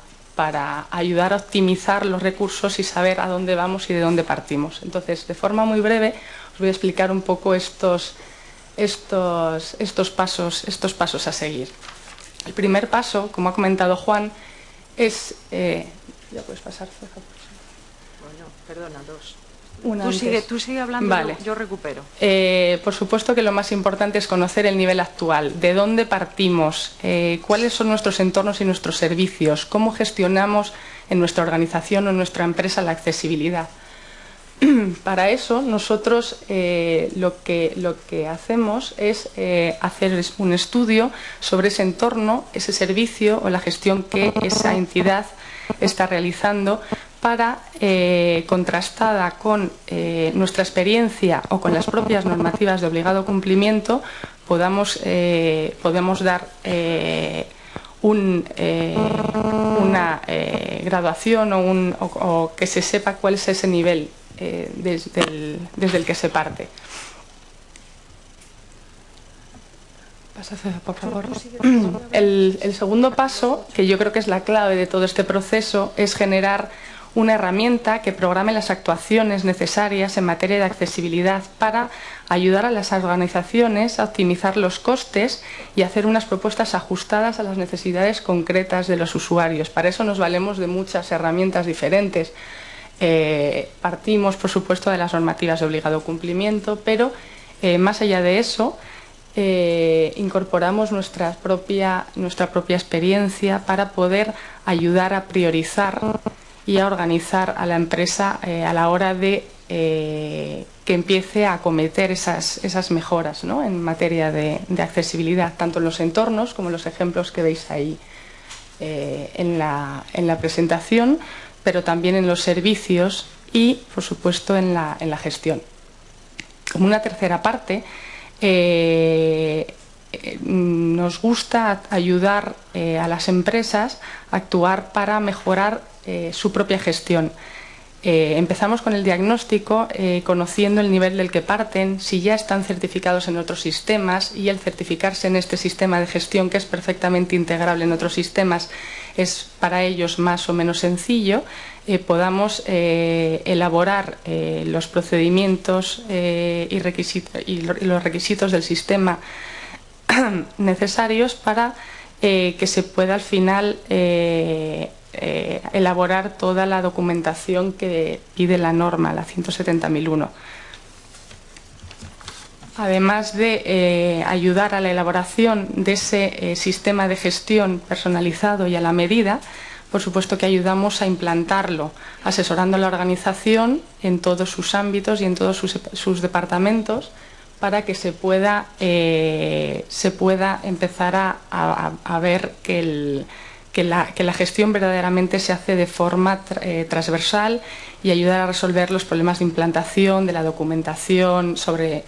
[SPEAKER 4] ayudar a optimizar los recursos y saber a dónde vamos y de dónde partimos. Entonces, de forma muy breve, os voy a explicar un poco estos pasos a seguir. El primer paso, como ha comentado Juan, es... ya puedes pasar, Ceja.
[SPEAKER 2] Bueno, perdona, dos.
[SPEAKER 4] Tú
[SPEAKER 2] sigue hablando, vale. Yo recupero.
[SPEAKER 4] Por supuesto que lo más importante es conocer el nivel actual, de dónde partimos, cuáles son nuestros entornos y nuestros servicios, cómo gestionamos en nuestra organización o en nuestra empresa la accesibilidad. Para eso nosotros lo que hacemos es hacer un estudio sobre ese entorno, ese servicio o la gestión que esa entidad está realizando, para, contrastada con nuestra experiencia o con las propias normativas de obligado cumplimiento, podemos dar una graduación o que se sepa cuál es ese nivel desde el que se parte. Pasa, por favor. El segundo paso, que yo creo que es la clave de todo este proceso, es generar una herramienta que programe las actuaciones necesarias en materia de accesibilidad para ayudar a las organizaciones a optimizar los costes y hacer unas propuestas ajustadas a las necesidades concretas de los usuarios. Para eso nos valemos de muchas herramientas diferentes. Partimos, por supuesto, de las normativas de obligado cumplimiento, pero más allá de eso, incorporamos nuestra propia experiencia para poder ayudar a priorizar y a organizar a la empresa a la hora de que empiece a acometer esas mejoras, ¿no?, en materia de accesibilidad, tanto en los entornos como en los ejemplos que veis ahí en la presentación, pero también en los servicios y, por supuesto, en la gestión. Como una tercera parte, nos gusta ayudar a las empresas a actuar para mejorar su propia gestión. Empezamos con el diagnóstico conociendo el nivel del que parten, si ya están certificados en otros sistemas, y el certificarse en este sistema de gestión, que es perfectamente integrable en otros sistemas, es para ellos más o menos sencillo. Podamos elaborar los procedimientos y los requisitos del sistema necesarios para que se pueda al final elaborar toda la documentación que pide la norma, la 170.001. Además de ayudar a la elaboración de ese sistema de gestión personalizado y a la medida, por supuesto que ayudamos a implantarlo, asesorando a la organización en todos sus ámbitos y en todos sus departamentos, para que se pueda empezar a ver que la gestión verdaderamente se hace de forma transversal y ayudar a resolver los problemas de implantación, de la documentación, de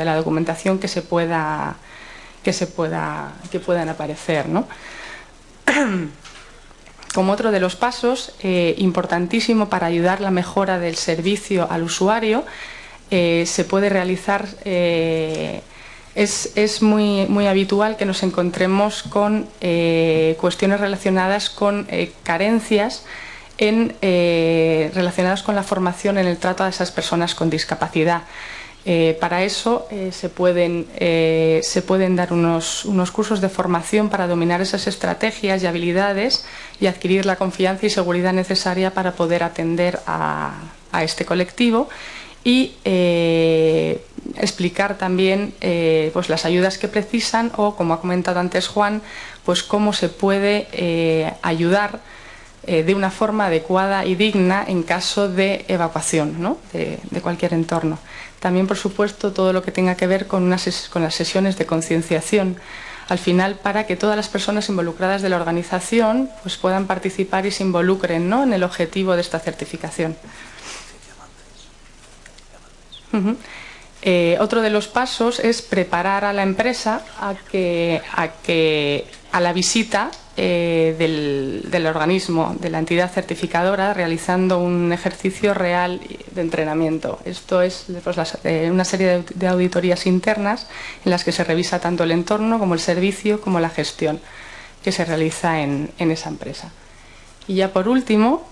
[SPEAKER 4] la documentación que puedan aparecer, ¿no? Como otro de los pasos importantísimo para ayudar la mejora del servicio al usuario, se puede realizar. Es muy habitual que nos encontremos con cuestiones relacionadas con carencias relacionadas con la formación en el trato a esas personas con discapacidad. Para eso se pueden dar unos cursos de formación para dominar esas estrategias y habilidades y adquirir la confianza y seguridad necesaria para poder atender a este colectivo, y explicar también pues las ayudas que precisan, o, como ha comentado antes Juan, pues cómo se puede ayudar de una forma adecuada y digna en caso de evacuación, ¿no?, de cualquier entorno. También, por supuesto, todo lo que tenga que ver con las sesiones de concienciación, al final, para que todas las personas involucradas de la organización pues puedan participar y se involucren, ¿no?, en el objetivo de esta certificación. Otro de los pasos es preparar a la empresa a la visita del organismo, de la entidad certificadora, realizando un ejercicio real de entrenamiento. Esto es pues, una serie de auditorías internas en las que se revisa tanto el entorno como el servicio como la gestión que se realiza en esa empresa. Y ya por último,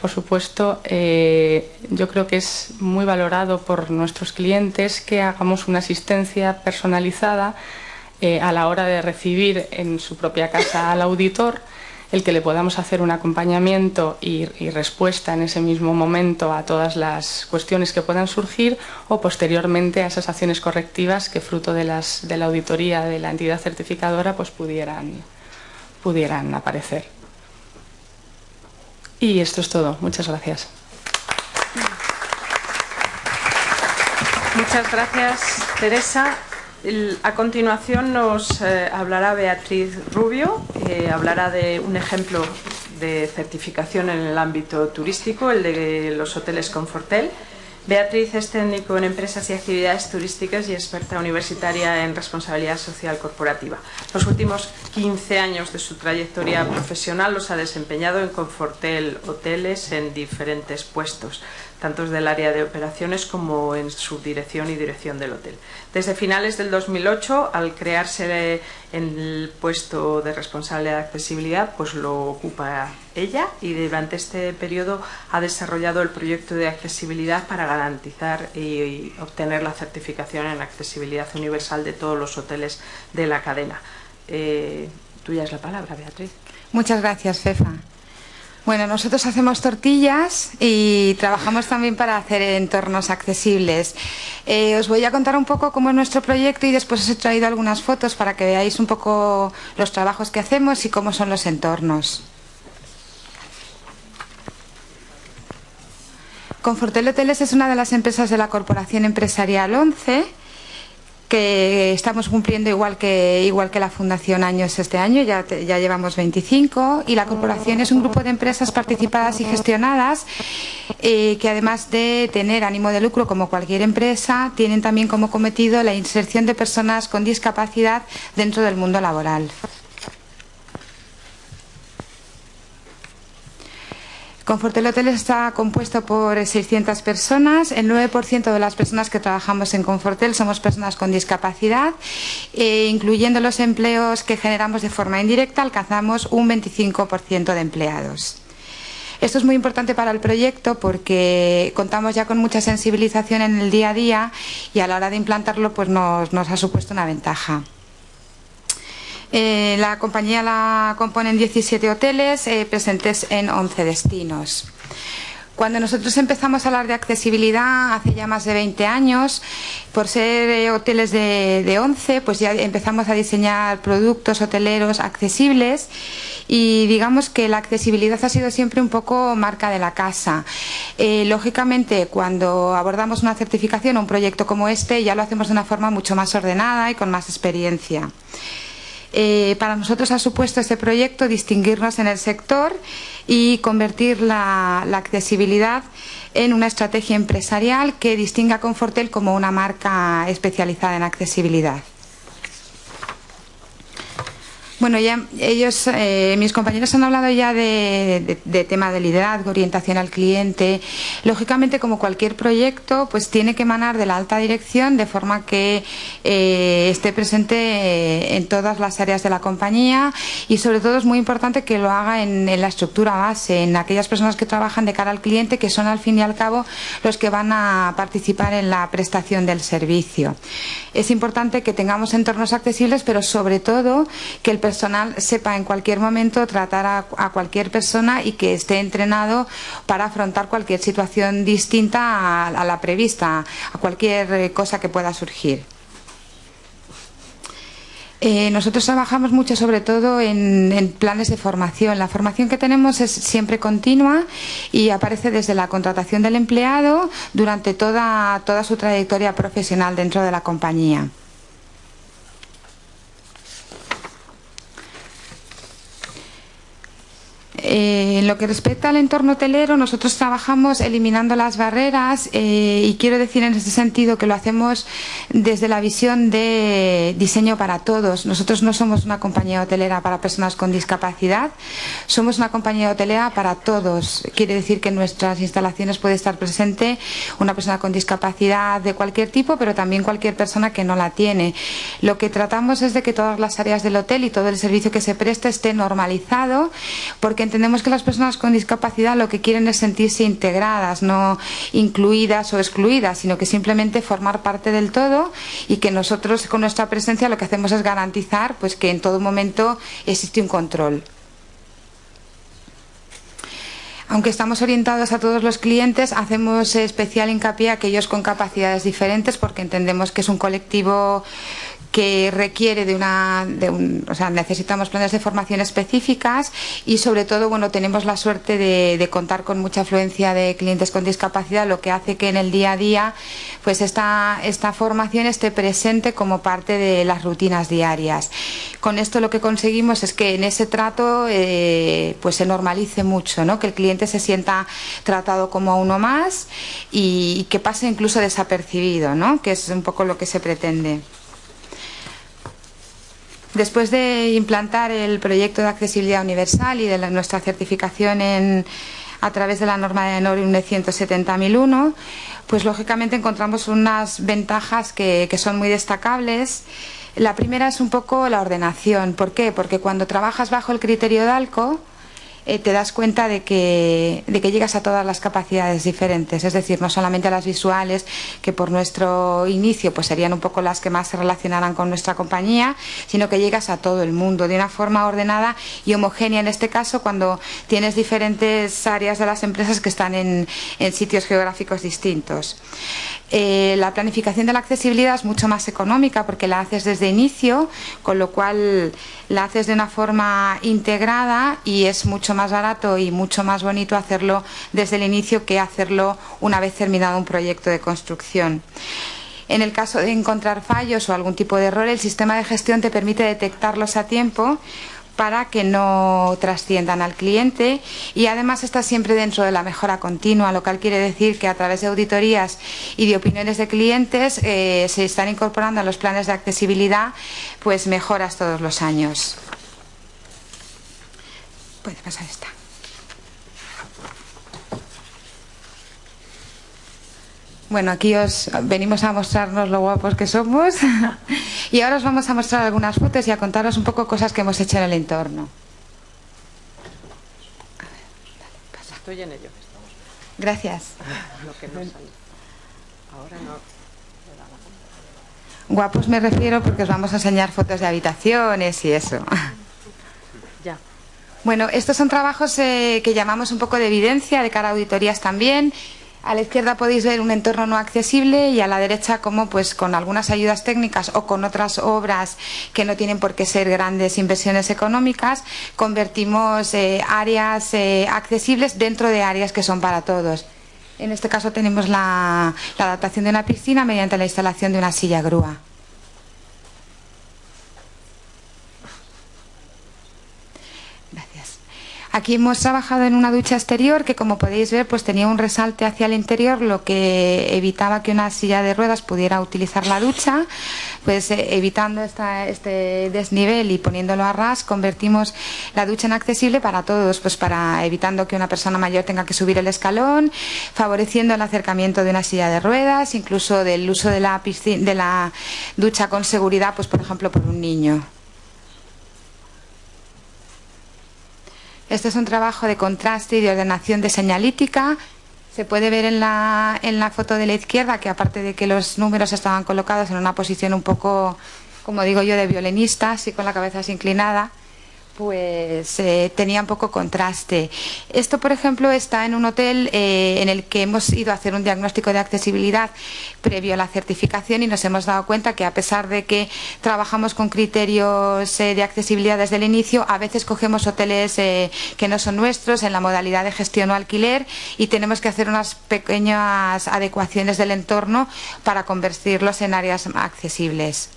[SPEAKER 4] por supuesto, yo creo que es muy valorado por nuestros clientes que hagamos una asistencia personalizada a la hora de recibir en su propia casa al auditor, el que le podamos hacer un acompañamiento y respuesta en ese mismo momento a todas las cuestiones que puedan surgir, o posteriormente a esas acciones correctivas que, fruto de la auditoría de la entidad certificadora, pues pudieran aparecer. Y esto es todo. Muchas gracias.
[SPEAKER 2] Muchas gracias, Teresa. A continuación nos hablará Beatriz Rubio, hablará de un ejemplo de certificación en el ámbito turístico, el de los hoteles Confortel. Beatriz es técnico en empresas y actividades turísticas y experta universitaria en responsabilidad social corporativa. Los últimos 15 años de su trayectoria profesional los ha desempeñado en Confortel Hoteles en diferentes puestos, tanto del área de operaciones como en subdirección y dirección del hotel. Desde finales del 2008, al crearse el puesto de responsable de accesibilidad, pues lo ocupa ella, y durante este periodo ha desarrollado el proyecto de accesibilidad para garantizar y obtener la certificación en accesibilidad universal de todos los hoteles de la cadena. Tuya es la palabra, Beatriz.
[SPEAKER 5] Muchas gracias, Fefa. Bueno, nosotros hacemos tortillas y trabajamos también para hacer entornos accesibles. Os voy a contar un poco cómo es nuestro proyecto y después os he traído algunas fotos para que veáis un poco los trabajos que hacemos y cómo son los entornos. Confortel Hoteles es una de las empresas de la Corporación Empresarial 11, que estamos cumpliendo igual que la Fundación años este año, ya llevamos 25, y la corporación es un grupo de empresas participadas y gestionadas que, además de tener ánimo de lucro como cualquier empresa, tienen también como cometido la inserción de personas con discapacidad dentro del mundo laboral. Confortel Hoteles está compuesto por 600 personas. El 9% de las personas que trabajamos en Confortel somos personas con discapacidad. Incluyendo los empleos que generamos de forma indirecta, alcanzamos un 25% de empleados. Esto es muy importante para el proyecto porque contamos ya con mucha sensibilización en el día a día y a la hora de implantarlo pues nos ha supuesto una ventaja. La compañía la componen 17 hoteles presentes en 11 destinos. Cuando nosotros empezamos a hablar de accesibilidad hace ya más de 20 años, por ser hoteles de 11, pues ya empezamos a diseñar productos hoteleros accesibles, y digamos que la accesibilidad ha sido siempre un poco marca de la casa. Lógicamente, cuando abordamos una certificación o un proyecto como este, ya lo hacemos de una forma mucho más ordenada y con más experiencia. Para nosotros ha supuesto este proyecto distinguirnos en el sector y convertir la accesibilidad en una estrategia empresarial que distinga a Confortel como una marca especializada en accesibilidad. Bueno, ya ellos, mis compañeros han hablado ya de tema de liderazgo, orientación al cliente. Lógicamente, como cualquier proyecto, pues tiene que emanar de la alta dirección de forma que esté presente en todas las áreas de la compañía, y sobre todo es muy importante que lo haga en la estructura base, en aquellas personas que trabajan de cara al cliente, que son al fin y al cabo los que van a participar en la prestación del servicio. Es importante que tengamos entornos accesibles, pero sobre todo que el personal sepa en cualquier momento tratar a cualquier persona y que esté entrenado para afrontar cualquier situación distinta a la prevista, a cualquier cosa que pueda surgir. Nosotros trabajamos mucho sobre todo en planes de formación. La formación que tenemos es siempre continua y aparece desde la contratación del empleado durante toda su trayectoria profesional dentro de la compañía. En lo que respecta al entorno hotelero, nosotros trabajamos eliminando las barreras y quiero decir en ese sentido que lo hacemos desde la visión de diseño para todos. Nosotros no somos una compañía hotelera para personas con discapacidad, somos una compañía hotelera para todos. Quiere decir que en nuestras instalaciones puede estar presente una persona con discapacidad de cualquier tipo, pero también cualquier persona que no la tiene. Lo que tratamos es de que todas las áreas del hotel y todo el servicio que se presta esté normalizado, porque entendemos que las personas con discapacidad lo que quieren es sentirse integradas, no incluidas o excluidas, sino que simplemente formar parte del todo, y que nosotros con nuestra presencia lo que hacemos es garantizar pues que en todo momento existe un control. Aunque estamos orientados a todos los clientes, hacemos especial hincapié a aquellos con capacidades diferentes, porque entendemos que es un colectivo que requiere o sea, necesitamos planes de formación específicas y sobre todo, bueno, tenemos la suerte de contar con mucha afluencia de clientes con discapacidad, lo que hace que en el día a día pues esta formación esté presente como parte de las rutinas diarias. Con esto lo que conseguimos es que en ese trato pues se normalice mucho, ¿no? Que el cliente se sienta tratado como a uno más y que pase incluso desapercibido, ¿no? Que es un poco lo que se pretende. Después de implantar el proyecto de accesibilidad universal y de nuestra certificación a través de la norma de ENOR INE 170.001, pues lógicamente encontramos unas ventajas que son muy destacables. La primera es un poco la ordenación. ¿Por qué? Porque cuando trabajas bajo el criterio DALCO, te das cuenta de que llegas a todas las capacidades diferentes, es decir, no solamente a las visuales, que por nuestro inicio pues serían un poco las que más se relacionaran con nuestra compañía, sino que llegas a todo el mundo de una forma ordenada y homogénea, en este caso cuando tienes diferentes áreas de las empresas que están en sitios geográficos distintos. La planificación de la accesibilidad es mucho más económica porque la haces desde inicio, con lo cual la haces de una forma integrada y es mucho más barato y mucho más bonito hacerlo desde el inicio que hacerlo una vez terminado un proyecto de construcción. En el caso de encontrar fallos o algún tipo de error, el sistema de gestión te permite detectarlos a tiempo para que no trasciendan al cliente y además está siempre dentro de la mejora continua, lo cual quiere decir que a través de auditorías y de opiniones de clientes se están incorporando a los planes de accesibilidad pues mejoras todos los años. Puede pasar esta. Bueno, aquí os venimos a mostrarnos lo guapos que somos y ahora os vamos a mostrar algunas fotos y a contaros un poco cosas que hemos hecho en el entorno. A ver, dale, pasa.
[SPEAKER 2] Estoy en ello.
[SPEAKER 5] Gracias.
[SPEAKER 2] Lo que no sale. Ahora no.
[SPEAKER 5] Guapos me refiero porque os vamos a enseñar fotos de habitaciones y eso.
[SPEAKER 2] Ya.
[SPEAKER 5] Bueno, estos son trabajos que llamamos un poco de evidencia de cara a auditorías también. A la izquierda podéis ver un entorno no accesible y a la derecha como pues con algunas ayudas técnicas o con otras obras que no tienen por qué ser grandes inversiones económicas, convertimos áreas accesibles dentro de áreas que son para todos. En este caso tenemos la adaptación de una piscina mediante la instalación de una silla grúa. Aquí hemos trabajado en una ducha exterior que, como podéis ver, pues tenía un resalte hacia el interior, lo que evitaba que una silla de ruedas pudiera utilizar la ducha. Pues evitando este desnivel y poniéndolo a ras, convertimos la ducha en accesible para todos, pues evitando que una persona mayor tenga que subir el escalón, favoreciendo el acercamiento de una silla de ruedas, incluso del uso de la ducha con seguridad, pues por ejemplo por un niño. Este es un trabajo de contraste y de ordenación de señalítica. Se puede ver en la foto de la izquierda que, aparte de que los números estaban colocados en una posición un poco, como digo yo, de violinista, así con la cabeza así inclinada, pues tenía un poco contraste. Esto, por ejemplo, está en un hotel en el que hemos ido a hacer un diagnóstico de accesibilidad previo a la certificación y nos hemos dado cuenta que, a pesar de que trabajamos con criterios de accesibilidad desde el inicio, a veces cogemos hoteles que no son nuestros en la modalidad de gestión o alquiler y tenemos que hacer unas pequeñas adecuaciones del entorno para convertirlos en áreas accesibles.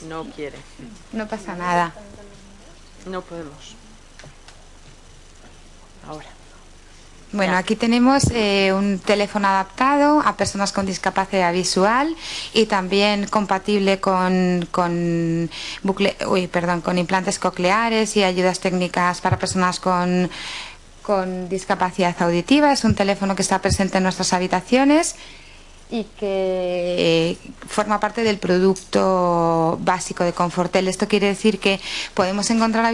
[SPEAKER 2] No quiere.
[SPEAKER 5] No pasa nada.
[SPEAKER 2] No podemos. Ahora.
[SPEAKER 5] Bueno, aquí tenemos un teléfono adaptado a personas con discapacidad visual y también compatible con implantes cocleares y ayudas técnicas para personas con discapacidad auditiva. Es un teléfono que está presente en nuestras habitaciones. y que forma parte del producto básico de Confortel. Esto quiere decir que podemos encontrar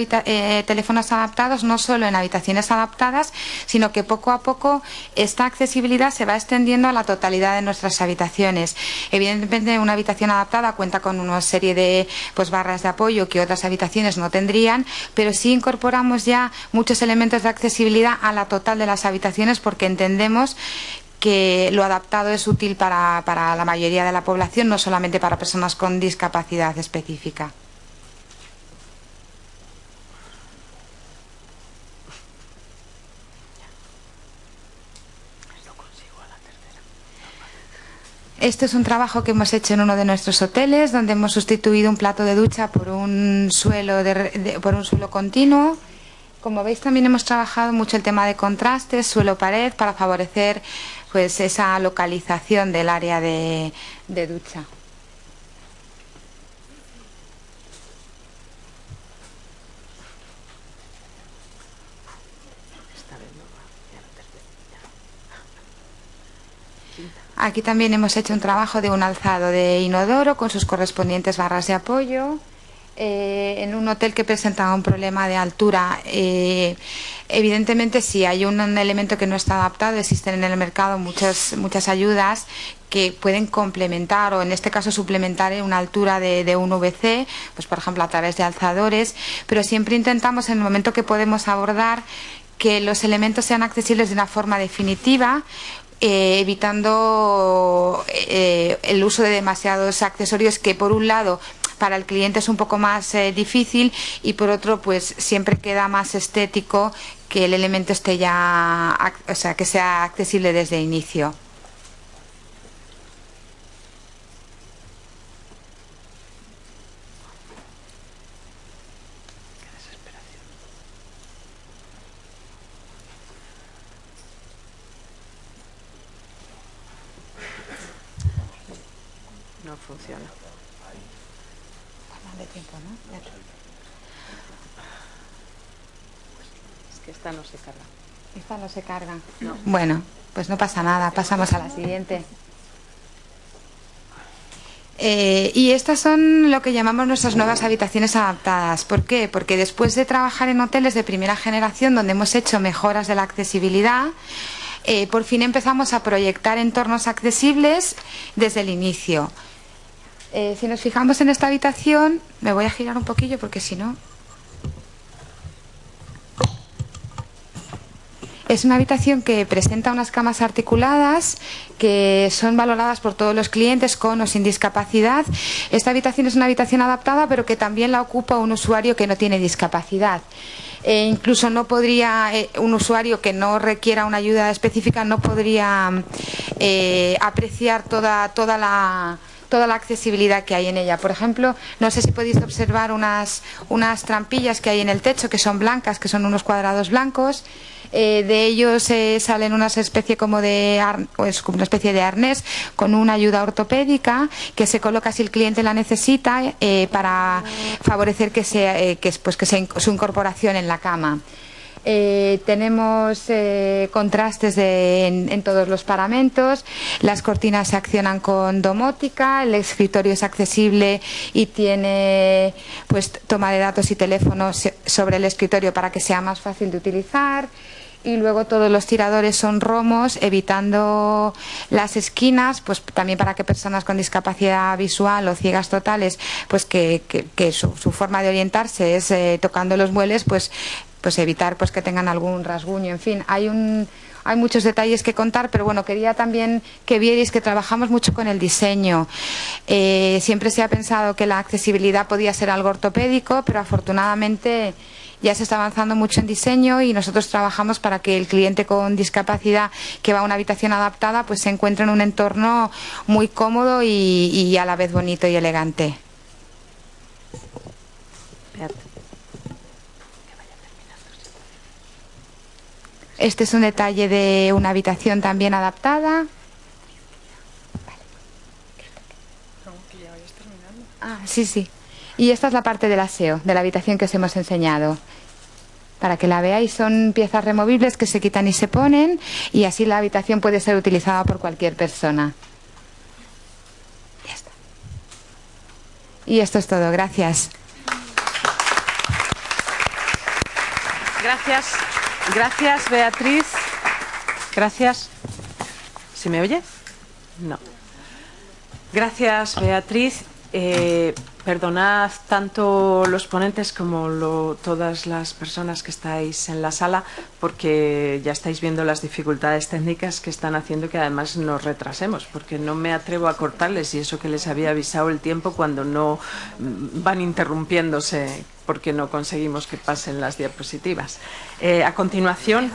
[SPEAKER 5] teléfonos adaptados no solo en habitaciones adaptadas, sino que poco a poco esta accesibilidad se va extendiendo a la totalidad de nuestras habitaciones. Evidentemente, una habitación adaptada cuenta con una serie de barras de apoyo que otras habitaciones no tendrían, pero sí incorporamos ya muchos elementos de accesibilidad a la total de las habitaciones, porque entendemos que lo adaptado es útil para la mayoría de la población, no solamente para personas con discapacidad específica. Este es un trabajo que hemos hecho en uno de nuestros hoteles, donde hemos sustituido un plato de ducha por un suelo, por un suelo continuo. Como veis, también hemos trabajado mucho el tema de contrastes, suelo-pared, para favorecer esa localización del área de ducha. Aquí también hemos hecho un trabajo de un alzado de inodoro con sus correspondientes barras de apoyo. En un hotel que presentaba un problema de altura, evidentemente si hay un elemento que no está adaptado, existen en el mercado muchas ayudas que pueden complementar, o en este caso suplementar una altura de un VC, por ejemplo a través de alzadores, pero siempre intentamos, en el momento que podemos abordar, que los elementos sean accesibles de una forma definitiva, evitando el uso de demasiados accesorios que, por un lado, para el cliente es un poco más difícil, y por otro, siempre queda más estético que el elemento esté ya, que sea accesible desde el inicio.
[SPEAKER 2] No funciona.
[SPEAKER 5] De tiempo, ¿no?
[SPEAKER 2] Es que esta no se carga.
[SPEAKER 5] Esta no se carga.
[SPEAKER 2] No.
[SPEAKER 5] Bueno, pues no pasa nada, pasamos a la siguiente. Y estas son lo que llamamos nuestras nuevas habitaciones adaptadas. ¿Por qué? Porque después de trabajar en hoteles de primera generación, donde hemos hecho mejoras de la accesibilidad, por fin empezamos a proyectar entornos accesibles desde el inicio. Si nos fijamos en esta habitación, me voy a girar un poquillo porque si no... Es una habitación que presenta unas camas articuladas que son valoradas por todos los clientes con o sin discapacidad. Esta habitación es una habitación adaptada, pero que también la ocupa un usuario que no tiene discapacidad. Incluso no podría, un usuario que no requiera una ayuda específica no podría apreciar toda la accesibilidad que hay en ella. Por ejemplo, no sé si podéis observar unas trampillas que hay en el techo, que son blancas, que son unos cuadrados blancos. De ellos salen una especie como una especie de arnés con una ayuda ortopédica que se coloca si el cliente la necesita, para favorecer su incorporación en la cama. Tenemos contrastes en todos los paramentos, las cortinas se accionan con domótica, el escritorio es accesible y tiene toma de datos y teléfonos sobre el escritorio para que sea más fácil de utilizar. Y luego todos los tiradores son romos, evitando las esquinas, también para que personas con discapacidad visual o ciegas totales, que su forma de orientarse es tocando los muebles, evitar que tengan algún rasguño. En fin, hay muchos detalles que contar, pero bueno, quería también que vierais que trabajamos mucho con el diseño. Siempre se ha pensado que la accesibilidad podía ser algo ortopédico, pero afortunadamente ya se está avanzando mucho en diseño, y nosotros trabajamos para que el cliente con discapacidad que va a una habitación adaptada se encuentre en un entorno muy cómodo y a la vez bonito y elegante. Este es un detalle de una habitación también adaptada. Sí. Y esta es la parte del aseo de la habitación que os hemos enseñado. Para que la veáis, son piezas removibles que se quitan y se ponen, y así la habitación puede ser utilizada por cualquier persona. Y esto es todo. Gracias.
[SPEAKER 2] Gracias, Beatriz. Gracias. ¿Se me oye? No. Gracias, Beatriz. Perdonad tanto los ponentes como todas las personas que estáis en la sala, porque ya estáis viendo las dificultades técnicas que están haciendo que además nos retrasemos, porque no me atrevo a cortarles, y eso que les había avisado el tiempo, cuando no van interrumpiéndose porque no conseguimos que pasen las diapositivas. A continuación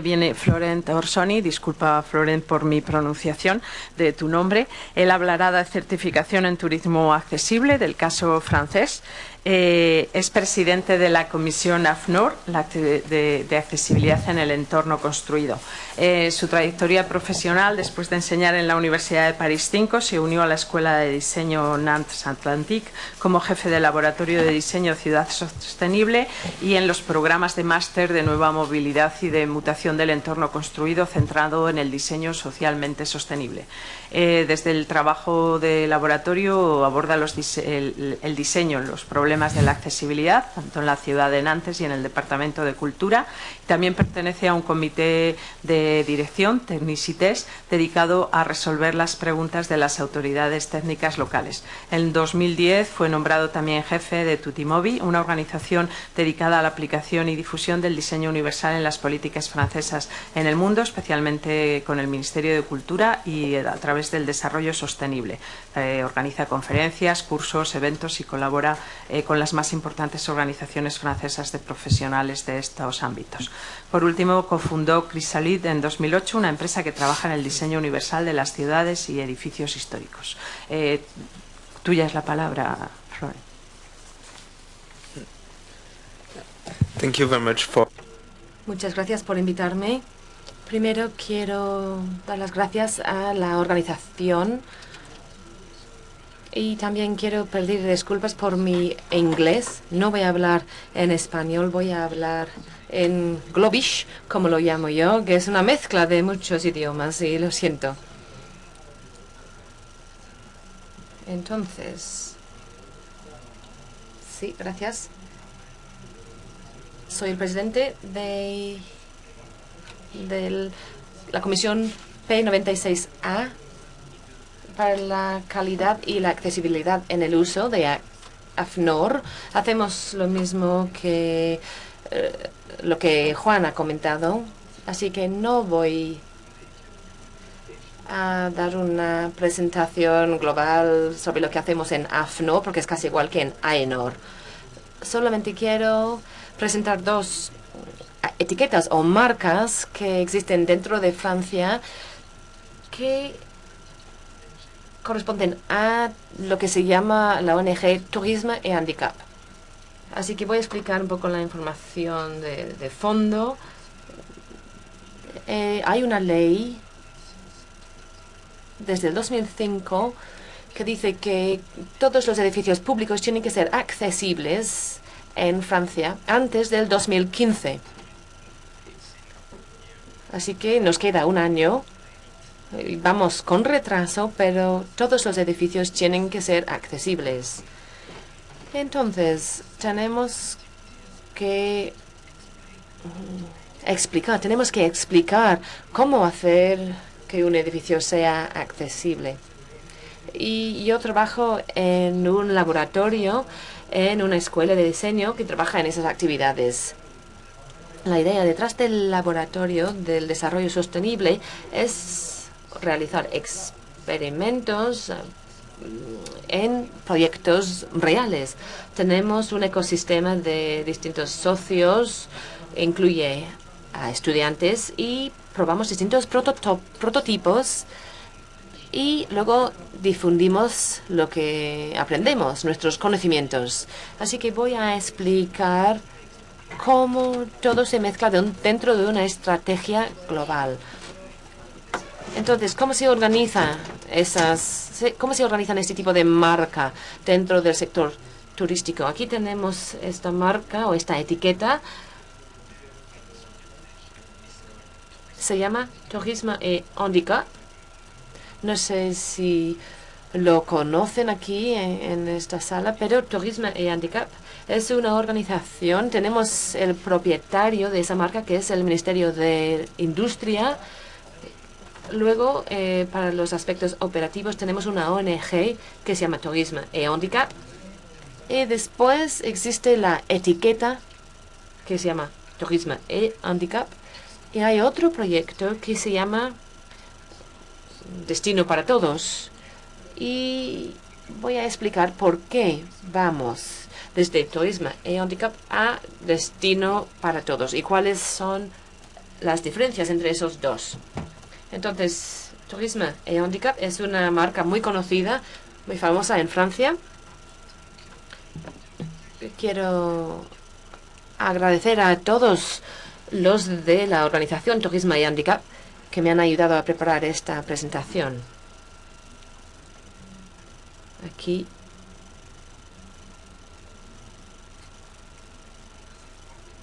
[SPEAKER 2] viene Florent Orsoni. Disculpa, Florent, por mi pronunciación de tu nombre. Él hablará de certificación en turismo accesible, del caso francés. Es presidente de la comisión AFNOR de accesibilidad en el entorno construido. Su trayectoria profesional, después de enseñar en la Universidad de París 5, se unió a la Escuela de Diseño Nantes Atlantique como jefe de laboratorio de diseño Ciudad Sostenible y en los programas de máster de nueva movilidad y de mutación del entorno construido, centrado en el diseño socialmente sostenible. Desde el trabajo de laboratorio aborda el diseño, los problemas de la accesibilidad, tanto en la ciudad de Nantes y en el Departamento de Cultura. También pertenece a un comité de dirección, Technicités, dedicado a resolver las preguntas de las autoridades técnicas locales. En 2010 fue nombrado también jefe de Tutimobi, una organización dedicada a la aplicación y difusión del diseño universal en las políticas francesas en el mundo, especialmente con el Ministerio de Cultura y a través del desarrollo sostenible. Organiza conferencias, cursos, eventos y colabora con las más importantes organizaciones francesas de profesionales de estos ámbitos. Por último, cofundó Chrysalid en 2008, una empresa que trabaja en el diseño universal de las ciudades y edificios históricos. Tuya es la palabra, Florent.
[SPEAKER 6] Thank you very much for...
[SPEAKER 7] Muchas gracias por invitarme. Primero quiero dar las gracias a la organización y también quiero pedir disculpas por mi inglés. No voy a hablar en español, voy a hablar en Globish, como lo llamo yo, que es una mezcla de muchos idiomas, y lo siento. Entonces, sí, gracias. Soy el presidente de la Comisión P96A para la calidad y la accesibilidad en el uso de AFNOR. Hacemos lo mismo que lo que Juan ha comentado, así que no voy a dar una presentación global sobre lo que hacemos en AFNOR, porque es casi igual que en AENOR. Solamente quiero presentar dos etiquetas o marcas que existen dentro de Francia que corresponden a lo que se llama la ONG Turisme et Handicap. Así que voy a explicar un poco la información de fondo. Hay una ley desde el 2005 que dice que todos los edificios públicos tienen que ser accesibles en Francia antes del 2015. Así que nos queda un año. Vamos con retraso, pero todos los edificios tienen que ser accesibles. Entonces, tenemos que explicar cómo hacer que un edificio sea accesible. Y yo trabajo en un laboratorio, en una escuela de diseño que trabaja en esas actividades. La idea detrás del laboratorio del desarrollo sostenible es realizar experimentos en proyectos reales. Tenemos un ecosistema de distintos socios, incluye a estudiantes, y probamos distintos prototipos y luego difundimos lo que aprendemos, nuestros conocimientos. Así que voy a explicar cómo todo se mezcla dentro de una estrategia global. Entonces, ¿cómo se organizan este tipo de marca dentro del sector turístico? Aquí tenemos esta marca o esta etiqueta. Se llama Turisme et Handicap. No sé si lo conocen aquí en esta sala, pero Turisme y Handicap es una organización. Tenemos el propietario de esa marca, que es el Ministerio de Industria. Luego, para los aspectos operativos, tenemos una ONG que se llama Turisme y Handicap. Y después existe la etiqueta que se llama Turisme y Handicap. Y hay otro proyecto que se llama Destino para Todos. Y voy a explicar por qué vamos desde Turisme y Handicap a Destino para Todos y cuáles son las diferencias entre esos dos. Entonces, Turisme y Handicap es una marca muy conocida, muy famosa en Francia. Quiero agradecer a todos los de la organización Turisme y Handicap que me han ayudado a preparar esta presentación. Aquí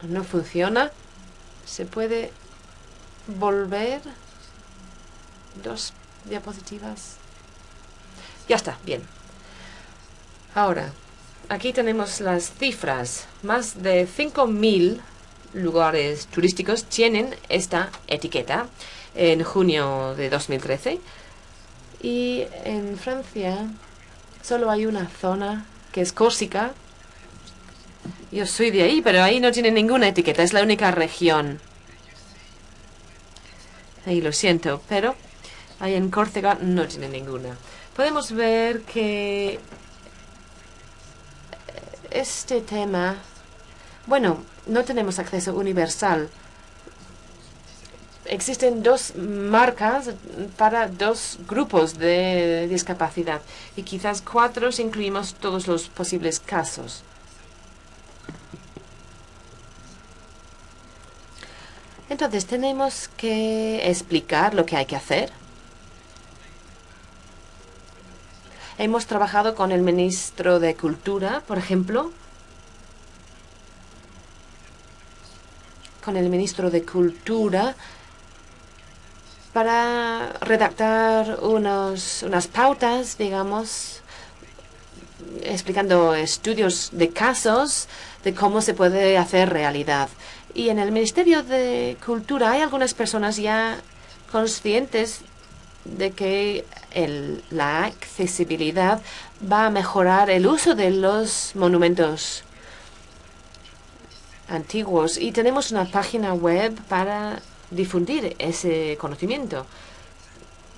[SPEAKER 7] no funciona. ¿Se puede volver? 2 diapositivas. Ya está, bien. Ahora, aquí tenemos las cifras. Más de 5.000 lugares turísticos tienen esta etiqueta en junio de 2013. Y en Francia solo hay una zona que es Córcega. Yo soy de ahí, pero ahí no tiene ninguna etiqueta. Es la única región. Ahí lo siento, pero ahí en Córcega no tiene ninguna. Podemos ver que este tema, bueno, no tenemos acceso universal. Existen 2 marcas para 2 grupos de discapacidad y quizás 4 si incluimos todos los posibles casos. Entonces, tenemos que explicar lo que hay que hacer. Hemos trabajado con el ministro de Cultura, por ejemplo. Con el ministro de Cultura para redactar unas pautas, digamos, explicando estudios de casos de cómo se puede hacer realidad. Y en el Ministerio de Cultura hay algunas personas ya conscientes de que la accesibilidad va a mejorar el uso de los monumentos antiguos. Y tenemos una página web para difundir ese conocimiento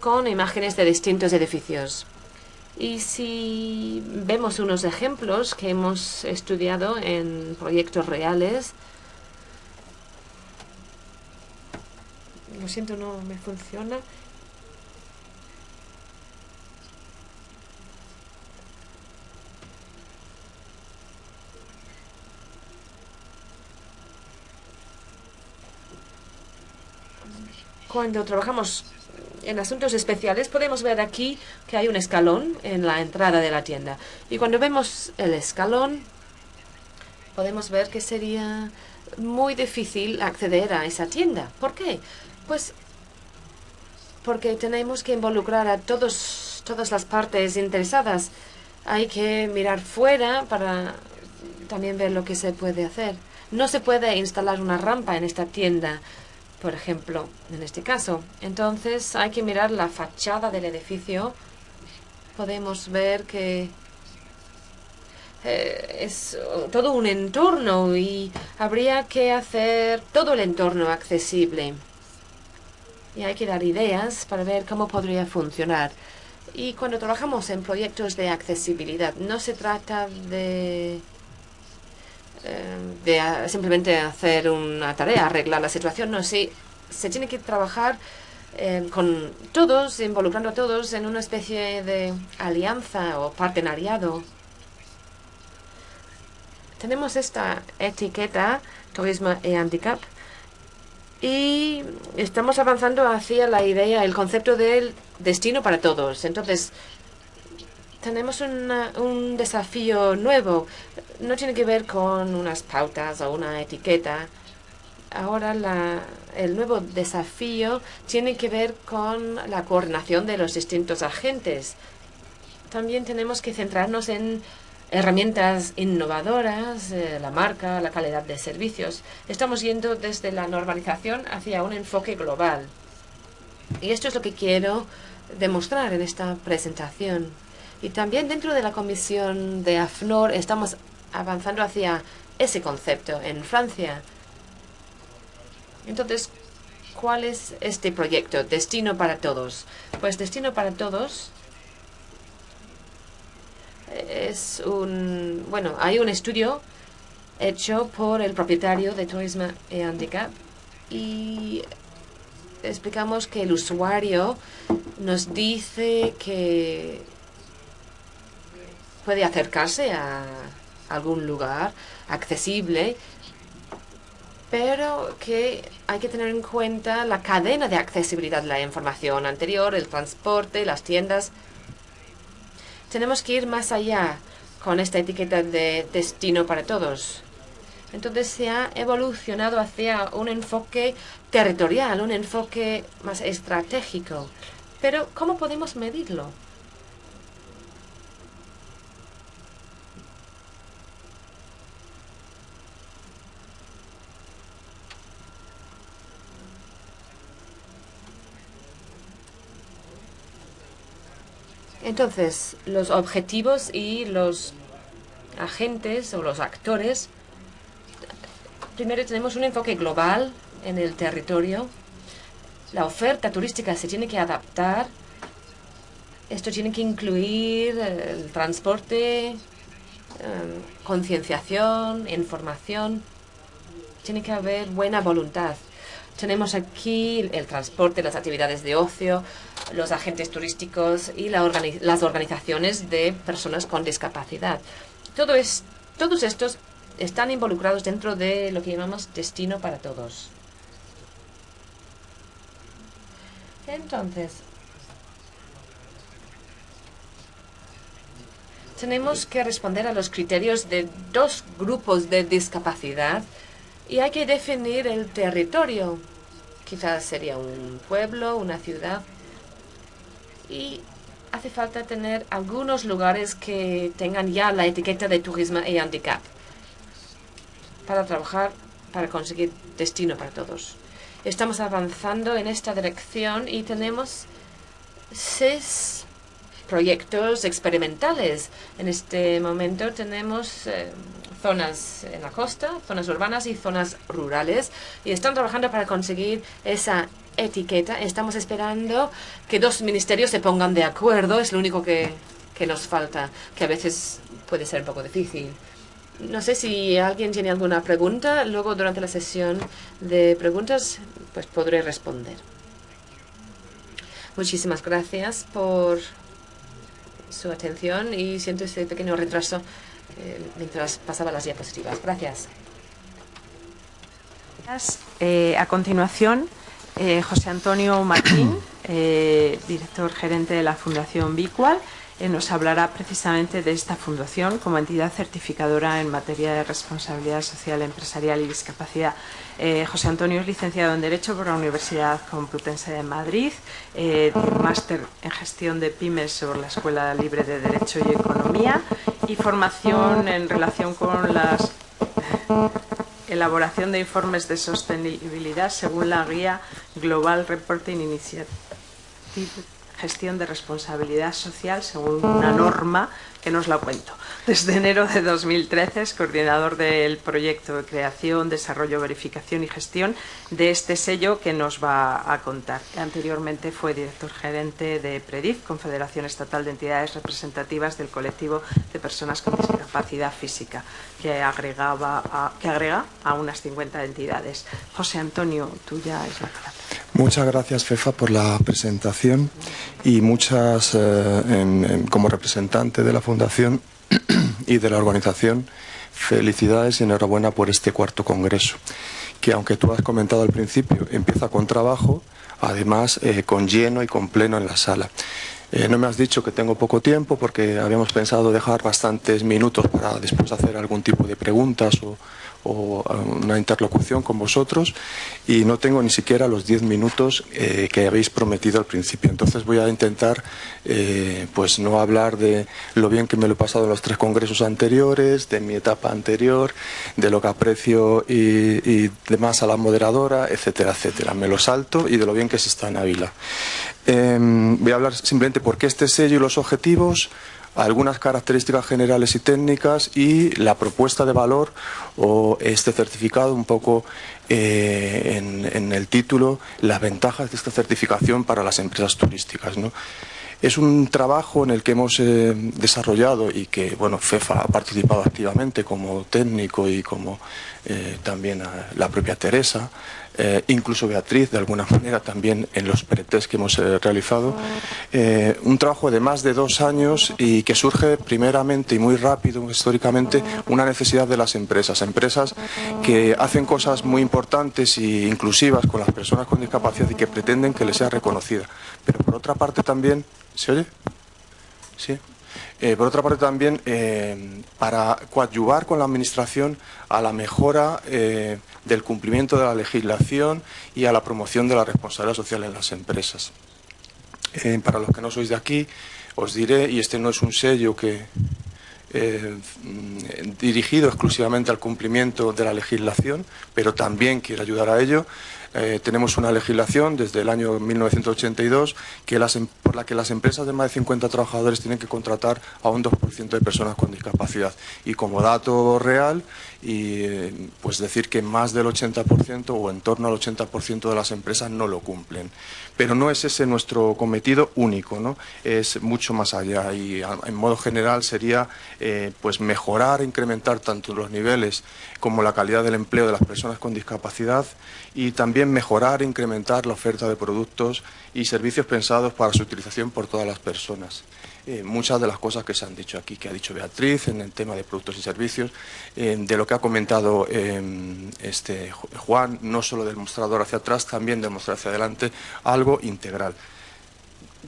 [SPEAKER 7] con imágenes de distintos edificios. Y si vemos unos ejemplos que hemos estudiado en proyectos reales, lo siento, no me funciona. Cuando trabajamos en asuntos especiales, podemos ver aquí que hay un escalón en la entrada de la tienda. Y cuando vemos el escalón, podemos ver que sería muy difícil acceder a esa tienda. ¿Por qué? Pues porque tenemos que involucrar a todas las partes interesadas. Hay que mirar fuera para también ver lo que se puede hacer. No se puede instalar una rampa en esta tienda, por ejemplo, en este caso. Entonces hay que mirar la fachada del edificio. Podemos ver que es todo un entorno y habría que hacer todo el entorno accesible. Y hay que dar ideas para ver cómo podría funcionar. Y cuando trabajamos en proyectos de accesibilidad, no se trata de simplemente hacer una tarea, arreglar la situación. No, sí, se tiene que trabajar con todos, involucrando a todos en una especie de alianza o partenariado. Tenemos esta etiqueta, Turisme y Handicap, y estamos avanzando hacia la idea, el concepto del destino para todos. Entonces, tenemos un desafío nuevo. No tiene que ver con unas pautas o una etiqueta. Ahora el nuevo desafío tiene que ver con la coordinación de los distintos agentes. también tenemos que centrarnos en herramientas innovadoras, la marca, la calidad de servicios. Estamos yendo desde la normalización hacia un enfoque global. Y esto es lo que quiero demostrar en esta presentación. Y también dentro de la comisión de AFNOR estamos avanzando hacia ese concepto en Francia. Entonces, ¿cuál es este proyecto? Destino para Todos. Pues Destino para Todos es hay un estudio hecho por el propietario de Tourisme et Handicap y explicamos que el usuario nos dice que puede acercarse a algún lugar accesible, pero que hay que tener en cuenta la cadena de accesibilidad, la información anterior, el transporte, las tiendas. Tenemos que ir más allá con esta etiqueta de Destino para Todos. Entonces se ha evolucionado hacia un enfoque territorial, un enfoque más estratégico. Pero, ¿cómo podemos medirlo? Entonces, los objetivos y los agentes o los actores. Primero tenemos un enfoque global en el territorio. La oferta turística se tiene que adaptar. Esto tiene que incluir el transporte, concienciación, información. Tiene que haber buena voluntad. Tenemos aquí el transporte, las actividades de ocio, los agentes turísticos y las organizaciones de personas con discapacidad. Todos estos están involucrados dentro de lo que llamamos Destino para Todos. Entonces, tenemos que responder a los criterios de dos grupos de discapacidad y hay que definir el territorio. Quizás sería un pueblo, una ciudad. Y hace falta tener algunos lugares que tengan ya la etiqueta de Tourisme et Handicap para trabajar, para conseguir Destino para Todos. Estamos avanzando en esta dirección y tenemos 6 proyectos experimentales. En este momento tenemos zonas en la costa, zonas urbanas y zonas rurales. Y están trabajando para conseguir esa etiqueta. Estamos esperando que 2 ministerios se pongan de acuerdo. Es lo único que nos falta, que a veces puede ser un poco difícil. No sé si alguien tiene alguna pregunta. Luego, durante la sesión de preguntas, pues podré responder. Muchísimas gracias por su atención y siento este pequeño retraso mientras pasaba las diapositivas. Gracias.
[SPEAKER 2] A continuación, José Antonio Martín, director gerente de la Fundación Bicual, nos hablará precisamente de esta fundación como entidad certificadora en materia de responsabilidad social, empresarial y discapacidad. José Antonio es licenciado en Derecho por la Universidad Complutense de Madrid, tiene un máster en gestión de pymes por la Escuela Libre de Derecho y Economía y formación en relación con la elaboración de informes de sostenibilidad según la guía Global Reporting Initiative, gestión de responsabilidad social según una norma que no os la cuento. Desde enero de 2013 es coordinador del proyecto de creación, desarrollo, verificación y gestión de este sello que nos va a contar. Anteriormente fue director gerente de PREDIF, Confederación Estatal de Entidades Representativas del Colectivo de Personas con Discapacidad Física, que agrega a unas 50 entidades. José Antonio, tuya es la palabra.
[SPEAKER 8] Muchas gracias, Fefa, por la presentación y como representante de la Fundación y de la organización, felicidades y enhorabuena por este 4º congreso, que aunque tú has comentado al principio, empieza con trabajo, además con lleno y con pleno en la sala. No me has dicho que tengo poco tiempo porque habíamos pensado dejar bastantes minutos para después hacer algún tipo de preguntas o una interlocución con vosotros y no tengo ni siquiera los 10 minutos que habéis prometido al principio. Entonces voy a intentar pues no hablar de lo bien que me lo he pasado en los 3 congresos anteriores, de mi etapa anterior, de lo que aprecio y demás a la moderadora, etcétera, etcétera. Me lo salto y de lo bien que se está en Ávila. Voy a hablar simplemente por qué este sello y los objetivos, algunas características generales y técnicas y la propuesta de valor o este certificado, un poco en el título, las ventajas de esta certificación para las empresas turísticas, ¿no? Es un trabajo en el que hemos desarrollado y que bueno, FEFA ha participado activamente como técnico y como también la propia Teresa, incluso Beatriz de alguna manera también en los pretest que hemos realizado. Un trabajo de más de 2 años y que surge primeramente y muy rápido históricamente una necesidad de las empresas que hacen cosas muy importantes e inclusivas con las personas con discapacidad y que pretenden que les sea reconocida. Pero por otra parte también, ¿se oye? Sí. Por otra parte también para coadyuvar con la Administración a la mejora del cumplimiento de la legislación y a la promoción de la responsabilidad social en las empresas. Para los que no sois de aquí, os diré, y este no es un sello que dirigido exclusivamente al cumplimiento de la legislación, pero también quiere ayudar a ello. Tenemos una legislación desde el año 1982 por la que las empresas de más de 50 trabajadores tienen que contratar a un 2% de personas con discapacidad. Y como dato real, pues decir que más del 80% o en torno al 80% de las empresas no lo cumplen. Pero no es ese nuestro cometido único, ¿no? Es mucho más allá y en modo general sería pues mejorar e incrementar tanto los niveles como la calidad del empleo de las personas con discapacidad y también mejorar e incrementar la oferta de productos y servicios pensados para su utilización por todas las personas. Muchas de las cosas que se han dicho aquí, que ha dicho Beatriz en el tema de productos y servicios, de lo que ha comentado Juan, no solo del mostrador hacia atrás, también del mostrador hacia adelante, algo integral.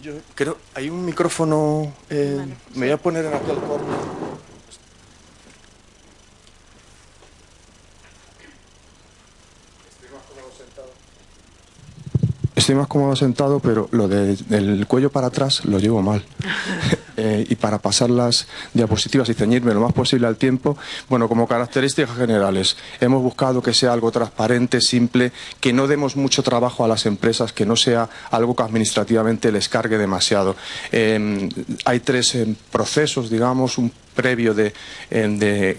[SPEAKER 8] Yo creo, hay un micrófono, me voy a poner en aquel corner. Estoy más cómodo sentado, pero lo del cuello para atrás lo llevo mal. Y para pasar las diapositivas y ceñirme lo más posible al tiempo, bueno, como características generales, hemos buscado que sea algo transparente, simple, que no demos mucho trabajo a las empresas, que no sea algo que administrativamente les cargue demasiado. Hay 3 procesos, digamos, un previo de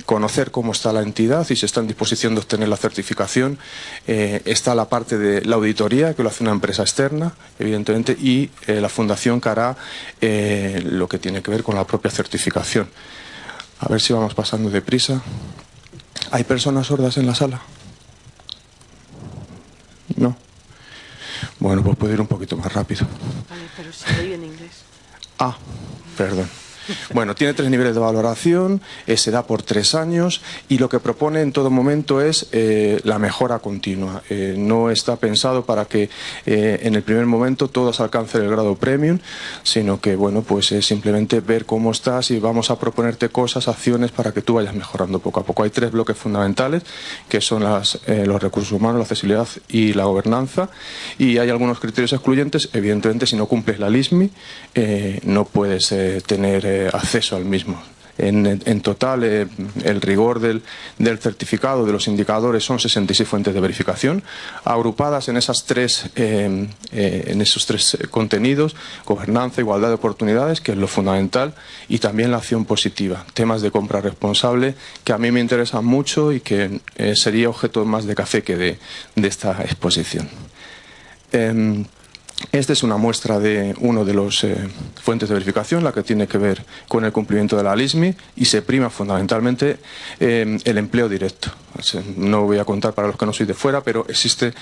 [SPEAKER 8] conocer cómo está la entidad y si está en disposición de obtener la certificación. Está la parte de la auditoría, que lo hace una empresa externa, evidentemente, y la fundación que hará lo que tiene que ver con la propia certificación. A ver si vamos pasando deprisa. ¿Hay personas sordas en la sala? ¿No? Bueno, pues puedo ir un poquito más rápido.
[SPEAKER 2] Vale, pero si leí en inglés.
[SPEAKER 8] Ah, perdón. Bueno, tiene 3 niveles de valoración, se da por 3 años y lo que propone en todo momento es la mejora continua. No está pensado para que en el primer momento todos alcancen el grado premium, sino que bueno, pues es simplemente ver cómo estás y vamos a proponerte cosas, acciones para que tú vayas mejorando poco a poco. Hay 3 bloques fundamentales que son los recursos humanos, la accesibilidad y la gobernanza, y hay algunos criterios excluyentes. Evidentemente, si no cumples la LISMI no puedes tener acceso al mismo. En total, el rigor del certificado, de los indicadores, son 66 fuentes de verificación, agrupadas en esos tres contenidos: gobernanza, igualdad de oportunidades, que es lo fundamental, y también la acción positiva, temas de compra responsable, que a mí me interesan mucho y que sería objeto más de café que de esta exposición. Esta es una muestra de uno de los fuentes de verificación, la que tiene que ver con el cumplimiento de la LISMI, y se prima fundamentalmente el empleo directo. No voy a contar para los que no sois de fuera, pero existe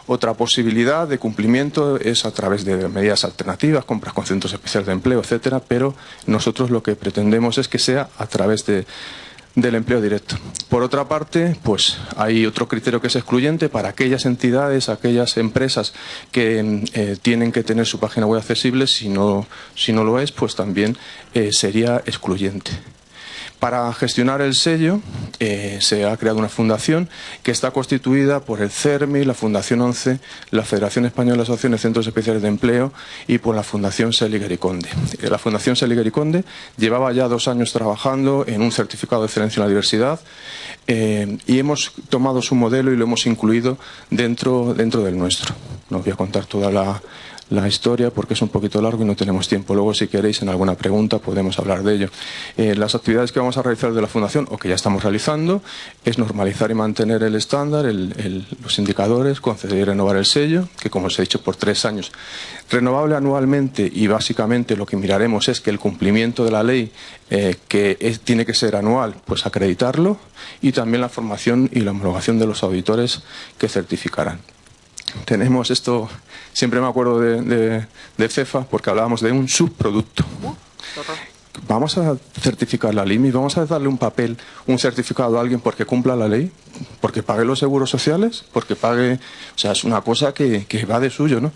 [SPEAKER 8] otra posibilidad de cumplimiento, es a través de medidas alternativas, compras con centros especiales de empleo, etcétera, pero nosotros lo que pretendemos es que sea a través del empleo directo. Por otra parte, pues hay otro criterio que es excluyente para aquellas entidades, aquellas empresas que tienen que tener su página web accesible. Si no lo es, pues también sería excluyente. Para gestionar el sello se ha creado una fundación que está constituida por el CERMI, la Fundación 11, la Federación Española de Asociaciones de Centros Especiales de Empleo y por la Fundación Selig y Conde. La Fundación Selig y Conde llevaba ya 2 años trabajando en un certificado de excelencia en la diversidad y hemos tomado su modelo y lo hemos incluido dentro del nuestro. No os voy a contar toda la historia porque es un poquito largo y no tenemos tiempo. Luego, si queréis, en alguna pregunta podemos hablar de ello. Las actividades que vamos a realizar de la Fundación, o que ya estamos realizando, es normalizar y mantener el estándar, los indicadores, conceder y renovar el sello, que como os he dicho, por 3 años, renovable anualmente, y básicamente lo que miraremos es que el cumplimiento de la ley, tiene que ser anual, pues acreditarlo, y también la formación y la homologación de los auditores que certificarán. Tenemos esto, siempre me acuerdo de FEFA porque hablábamos de un subproducto. Vamos a certificar la LIMI, vamos a darle un papel, un certificado a alguien porque cumpla la ley, porque pague los seguros sociales, porque pague, o sea, es una cosa que va de suyo, ¿no?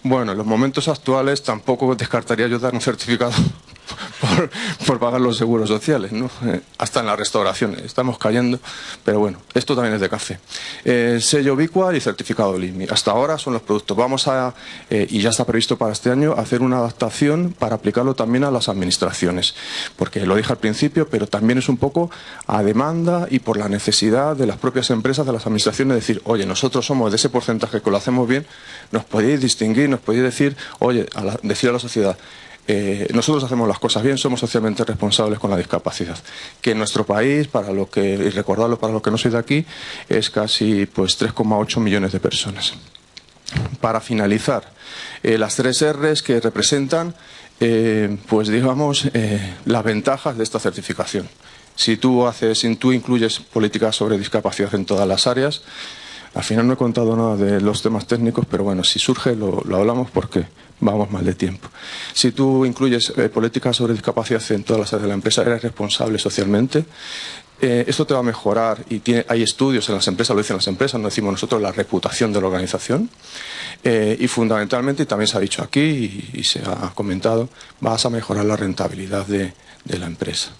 [SPEAKER 8] Bueno, en los momentos actuales tampoco descartaría yo dar un certificado por pagar los seguros sociales, ¿no? Hasta en la restauración estamos cayendo, pero bueno, esto también es de café. Sello Bicuar y certificado LIMI. Hasta ahora son los productos. Vamos a, y ya está previsto para este año, hacer una adaptación para aplicarlo también a las administraciones, porque lo dije al principio, pero también es un poco a demanda y por la necesidad de las propias empresas, de las administraciones, decir, oye, nosotros somos de ese porcentaje que lo hacemos bien, nos podéis distinguir, nos podéis decir, oye, decir a la sociedad, nosotros hacemos las cosas bien, somos socialmente responsables con la discapacidad, que en nuestro país, y recordarlo para los que no sois de aquí, es casi pues 3,8 millones de personas. Para finalizar, las 3 R's que representan, pues digamos, las ventajas de esta certificación. Si tú incluyes políticas sobre discapacidad en todas las áreas, al final no he contado nada de los temas técnicos, pero bueno, si surge lo hablamos porque vamos mal de tiempo. Si tú incluyes políticas sobre discapacidad en todas las áreas de la empresa, eres responsable socialmente. Esto te va a mejorar y hay estudios en las empresas, lo dicen las empresas, no decimos nosotros, la reputación de la organización. Y fundamentalmente, y también se ha dicho aquí y se ha comentado, vas a mejorar la rentabilidad de la empresa.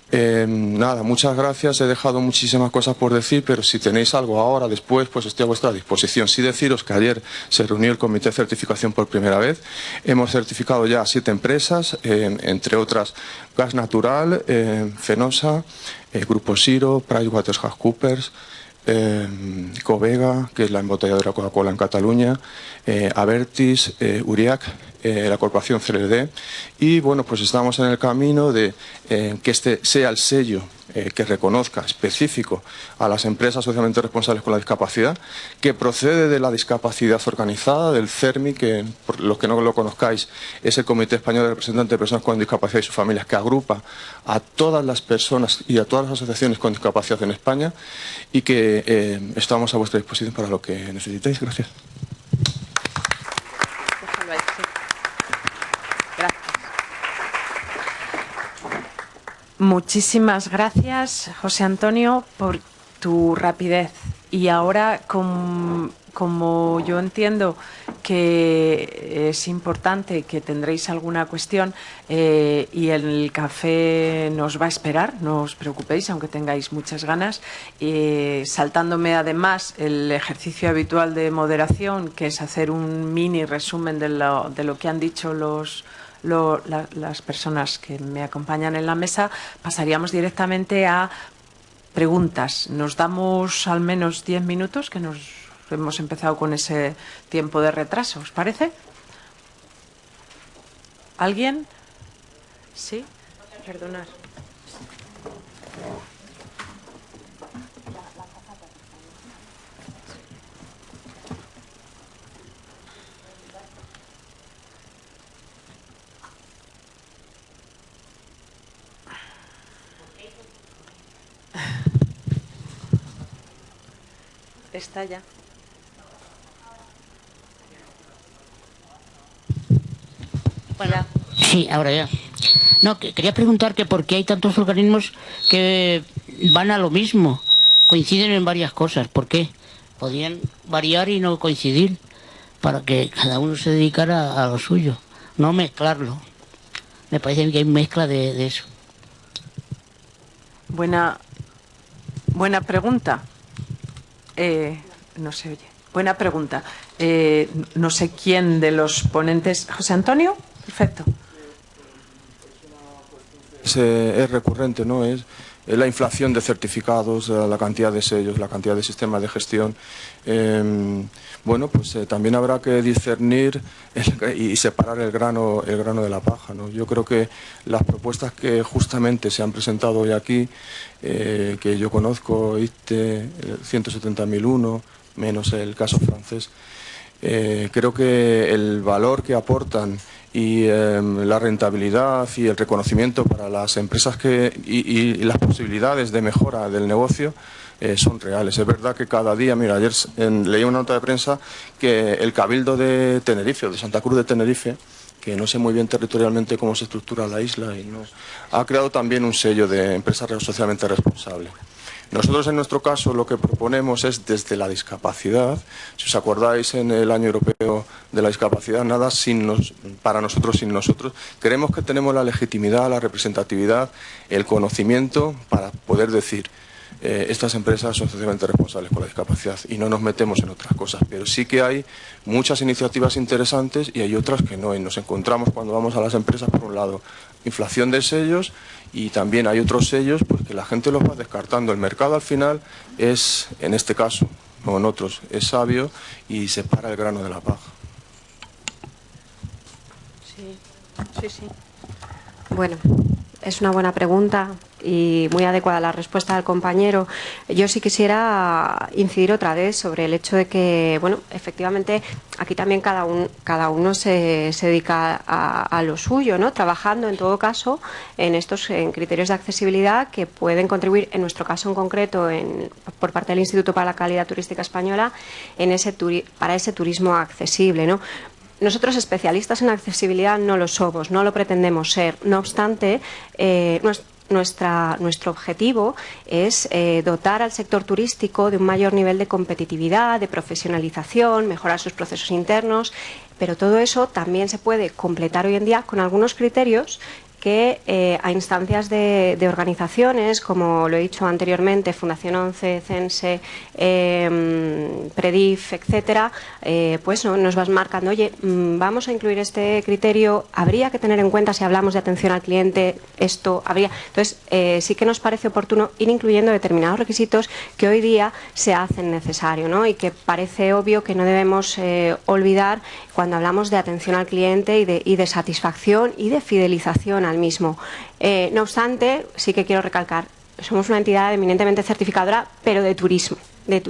[SPEAKER 8] Nada, muchas gracias, he dejado muchísimas cosas por decir, pero si tenéis algo ahora, después, pues estoy a vuestra disposición. Sí deciros que ayer se reunió el comité de certificación por primera vez, hemos certificado ya 7 empresas, entre otras Gas Natural, Fenosa, Grupo Siro, PricewaterhouseCoopers, Covega, que es la embotelladora Coca-Cola en Cataluña, Abertis, Uriac, la corporación CLD, y bueno, pues estamos en el camino de que este sea el sello que reconozca específico a las empresas socialmente responsables con la discapacidad, que procede de la discapacidad organizada, del CERMI, que por los que no lo conozcáis es el Comité Español de Representantes de Personas con Discapacidad y sus familias, que agrupa a todas las personas y a todas las asociaciones con discapacidad en España, y que estamos a vuestra disposición para lo que necesitéis. Gracias.
[SPEAKER 2] Muchísimas gracias, José Antonio, por tu rapidez. Y ahora, como yo entiendo que es importante que tendréis alguna cuestión y el café nos va a esperar, no os preocupéis, aunque tengáis muchas ganas, saltándome además el ejercicio habitual de moderación, que es hacer un mini resumen de lo que han dicho las personas que me acompañan en la mesa, pasaríamos directamente a preguntas. Nos damos al menos 10 minutos, que hemos empezado con ese tiempo de retraso, ¿os parece? ¿Alguien? ¿Sí? Perdonad. Está ya.
[SPEAKER 9] Bueno, sí, ahora ya. No, quería preguntar que por qué hay tantos organismos que van a lo mismo, coinciden en varias cosas. ¿Por qué? Podrían variar y no coincidir, para que cada uno se dedicara a lo suyo, no mezclarlo. Me parece que hay mezcla de eso.
[SPEAKER 2] Buena pregunta. No se oye. Buena pregunta. No sé quién de los ponentes. ¿José Antonio? Perfecto.
[SPEAKER 8] Es recurrente, ¿no? Es la inflación de certificados, la cantidad de sellos, la cantidad de sistemas de gestión. Bueno, pues también habrá que discernir y separar el grano de la paja, ¿no? Yo creo que las propuestas que justamente se han presentado hoy aquí, que yo conozco, ICTE, 170.001, menos el caso francés, creo que el valor que aportan y la rentabilidad y el reconocimiento para las empresas y las posibilidades de mejora del negocio son reales. Es verdad que cada día, mira, ayer leí una nota de prensa que el Cabildo de Tenerife, o de Santa Cruz de Tenerife, que no sé muy bien territorialmente cómo se estructura la isla, ha creado también un sello de empresa socialmente responsable. Nosotros, en nuestro caso, lo que proponemos es desde la discapacidad. Si os acordáis, en el Año Europeo de la Discapacidad, nada para nosotros sin nosotros. Creemos que tenemos la legitimidad, la representatividad, el conocimiento para poder decir estas empresas son socialmente responsables con la discapacidad y no nos metemos en otras cosas. Pero sí que hay muchas iniciativas interesantes y hay otras que no. Y nos encontramos cuando vamos a las empresas, por un lado, inflación de sellos, y también hay otros sellos pues que la gente los va descartando. El mercado al final es, en este caso, no en otros, es sabio y separa el grano de la paja.
[SPEAKER 2] Sí.
[SPEAKER 1] Bueno, es una buena pregunta y muy adecuada la respuesta del compañero. Yo sí quisiera incidir otra vez sobre el hecho de que, bueno, efectivamente aquí también cada uno se dedica a lo suyo, ¿no? Trabajando en todo caso en criterios de accesibilidad que pueden contribuir, en nuestro caso en concreto, por parte del Instituto para la Calidad Turística Española, para ese turismo accesible, ¿no? Nosotros, especialistas en accesibilidad, no lo somos, no lo pretendemos ser. No obstante, nuestro objetivo es dotar al sector turístico de un mayor nivel de competitividad, de profesionalización, mejorar sus procesos internos, pero todo eso también se puede completar hoy en día con algunos criterios que a instancias de organizaciones, como lo he dicho anteriormente, Fundación 11, CENSE, PREDIF, etcétera, pues nos vas marcando, oye, vamos a incluir este criterio, habría que tener en cuenta, si hablamos de atención al cliente, esto habría. Entonces, sí que nos parece oportuno ir incluyendo determinados requisitos que hoy día se hacen necesarios, ¿no? Y que parece obvio que no debemos olvidar cuando hablamos de atención al cliente y de satisfacción y de fidelización al mismo. No obstante, sí que quiero recalcar, somos una entidad eminentemente certificadora, pero de turismo, de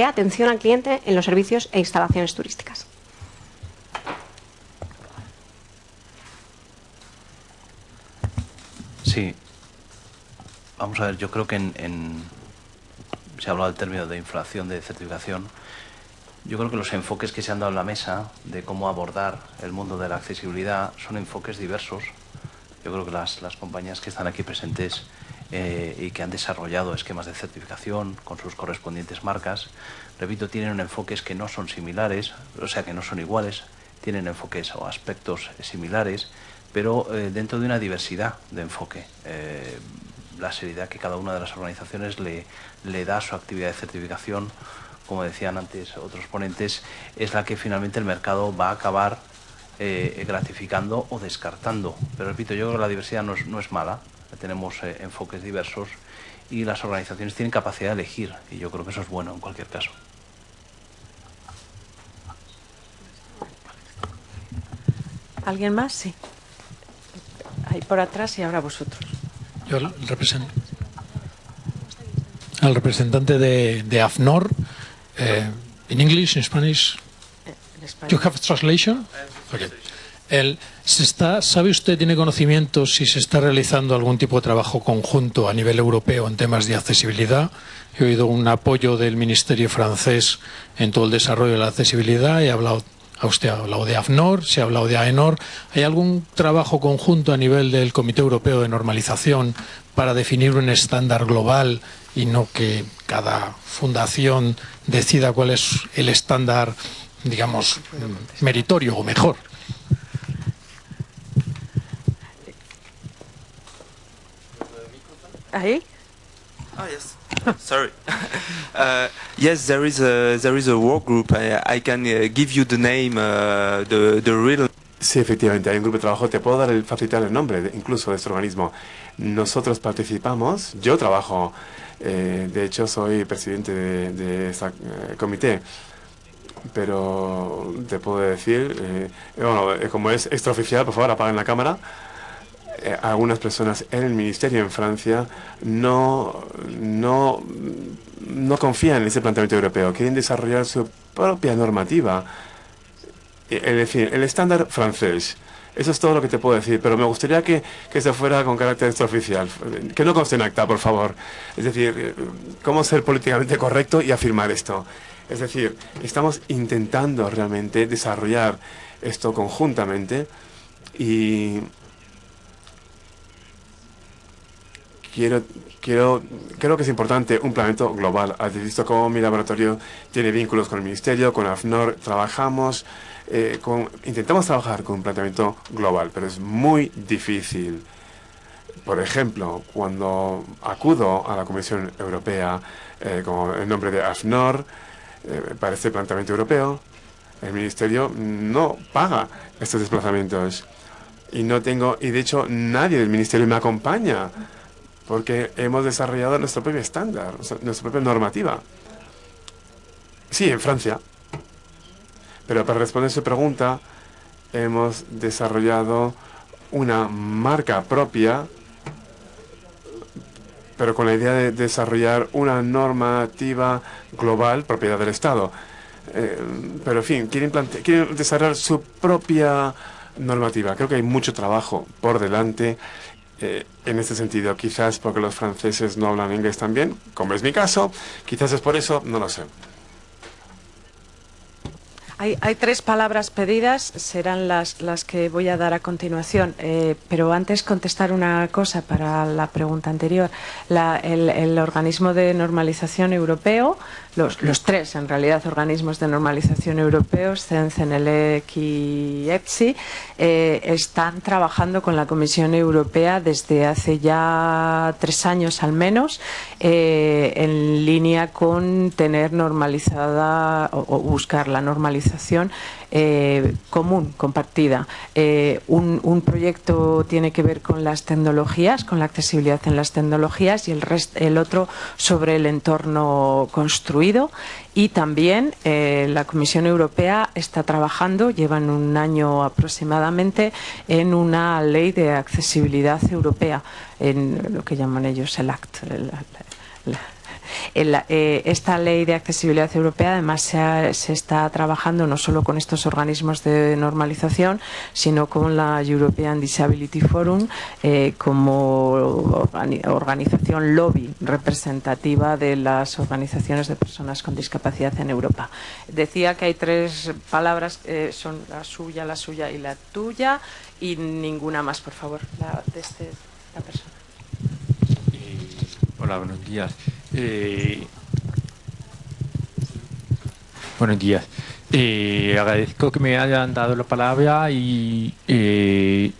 [SPEAKER 1] atención al cliente en los servicios e instalaciones turísticas.
[SPEAKER 3] Sí. Vamos a ver, yo creo que se ha hablado del término de inflación de certificación. Yo creo que los enfoques que se han dado en la mesa de cómo abordar el mundo de la accesibilidad son enfoques diversos. Yo creo que las compañías que están aquí presentes y que han desarrollado esquemas de certificación con sus correspondientes marcas, repito, tienen enfoques que no son similares, o sea, que no son iguales, tienen enfoques o aspectos similares, pero dentro de una diversidad de enfoque. La seriedad que cada una de las organizaciones le da a su actividad de certificación, como decían antes otros ponentes, es la que finalmente el mercado va a acabar gratificando o descartando. Pero repito, yo creo que la diversidad no es mala, tenemos enfoques diversos y las organizaciones tienen capacidad de elegir, y yo creo que eso es bueno en cualquier caso.
[SPEAKER 2] ¿Alguien más? Sí. Ahí por atrás y ahora vosotros.
[SPEAKER 10] Yo al representante de AFNOR. In English, in Spanish. You have translation? Okay. ¿Sabe usted, tiene conocimiento si se está realizando algún tipo de trabajo conjunto a nivel europeo en temas de accesibilidad? He oído un apoyo del Ministerio francés en todo el desarrollo de la accesibilidad. Usted ha hablado de AFNOR, se ha hablado de AENOR. ¿Hay algún trabajo conjunto a nivel del Comité Europeo de Normalización para definir un estándar global y no que cada fundación decida cuál es el estándar, digamos, meritorio o mejor?
[SPEAKER 2] Ahí.
[SPEAKER 6] Oh yes, sorry. Yes, there is a work group. I can give you the name, the real.
[SPEAKER 11] Sí, efectivamente, hay un grupo de trabajo. Te puedo facilitar el nombre, incluso de este organismo. Nosotros participamos. Yo trabajo. De hecho, soy presidente de este comité. Pero te puedo decir, bueno, como es extraoficial, por favor, apaguen la cámara. Algunas personas en el ministerio en Francia no confían en ese planteamiento europeo. Quieren desarrollar su propia normativa. Es decir, el estándar francés. Eso es todo lo que te puedo decir, pero me gustaría que se fuera con carácter extraoficial. Que no conste en acta, por favor. Es decir, cómo ser políticamente correcto y afirmar esto. Es decir, estamos intentando realmente desarrollar esto conjuntamente y creo que es importante un planeamiento global. Has visto cómo mi laboratorio tiene vínculos con el Ministerio, con AFNOR. Trabajamos, intentamos trabajar con un planteamiento global, pero es muy difícil. Por ejemplo, cuando acudo a la Comisión Europea con el nombre de AFNOR para este planteamiento europeo, el Ministerio no paga estos desplazamientos. Y de hecho, nadie del Ministerio me acompaña, porque hemos desarrollado nuestro propio estándar, nuestra propia normativa. Sí, en Francia. Pero para responder a su pregunta, hemos desarrollado una marca propia, pero con la idea de desarrollar una normativa global, propiedad del Estado. Pero en fin, quieren desarrollar su propia normativa. Creo que hay mucho trabajo por delante. En este sentido, quizás porque los franceses no hablan inglés tan bien, como es mi caso, quizás es por eso, no lo sé.
[SPEAKER 2] Hay tres palabras pedidas, serán las que voy a dar a continuación, pero antes contestar una cosa para la pregunta anterior. El organismo de normalización europeo, los tres en realidad organismos de normalización europeos, CEN, CENELEC y EPSI, están trabajando con la Comisión Europea desde hace ya 3 años al menos, en línea con tener normalizada o buscar la normalización común, compartida. Un proyecto tiene que ver con las tecnologías, con la accesibilidad en las tecnologías, y el otro sobre el entorno construido. Y también la Comisión Europea está trabajando, llevan 1 año aproximadamente, en una ley de accesibilidad europea, en lo que llaman ellos el ACT. Esta ley de accesibilidad europea además se está trabajando no solo con estos organismos de normalización, sino con la European Disability Forum como organización lobby representativa de las organizaciones de personas con discapacidad en Europa. Decía que hay 3 palabras, son la suya y la tuya, y ninguna más, por favor, la persona.
[SPEAKER 12] Hola, buenos días. Buenos días. Agradezco que me hayan dado la palabra y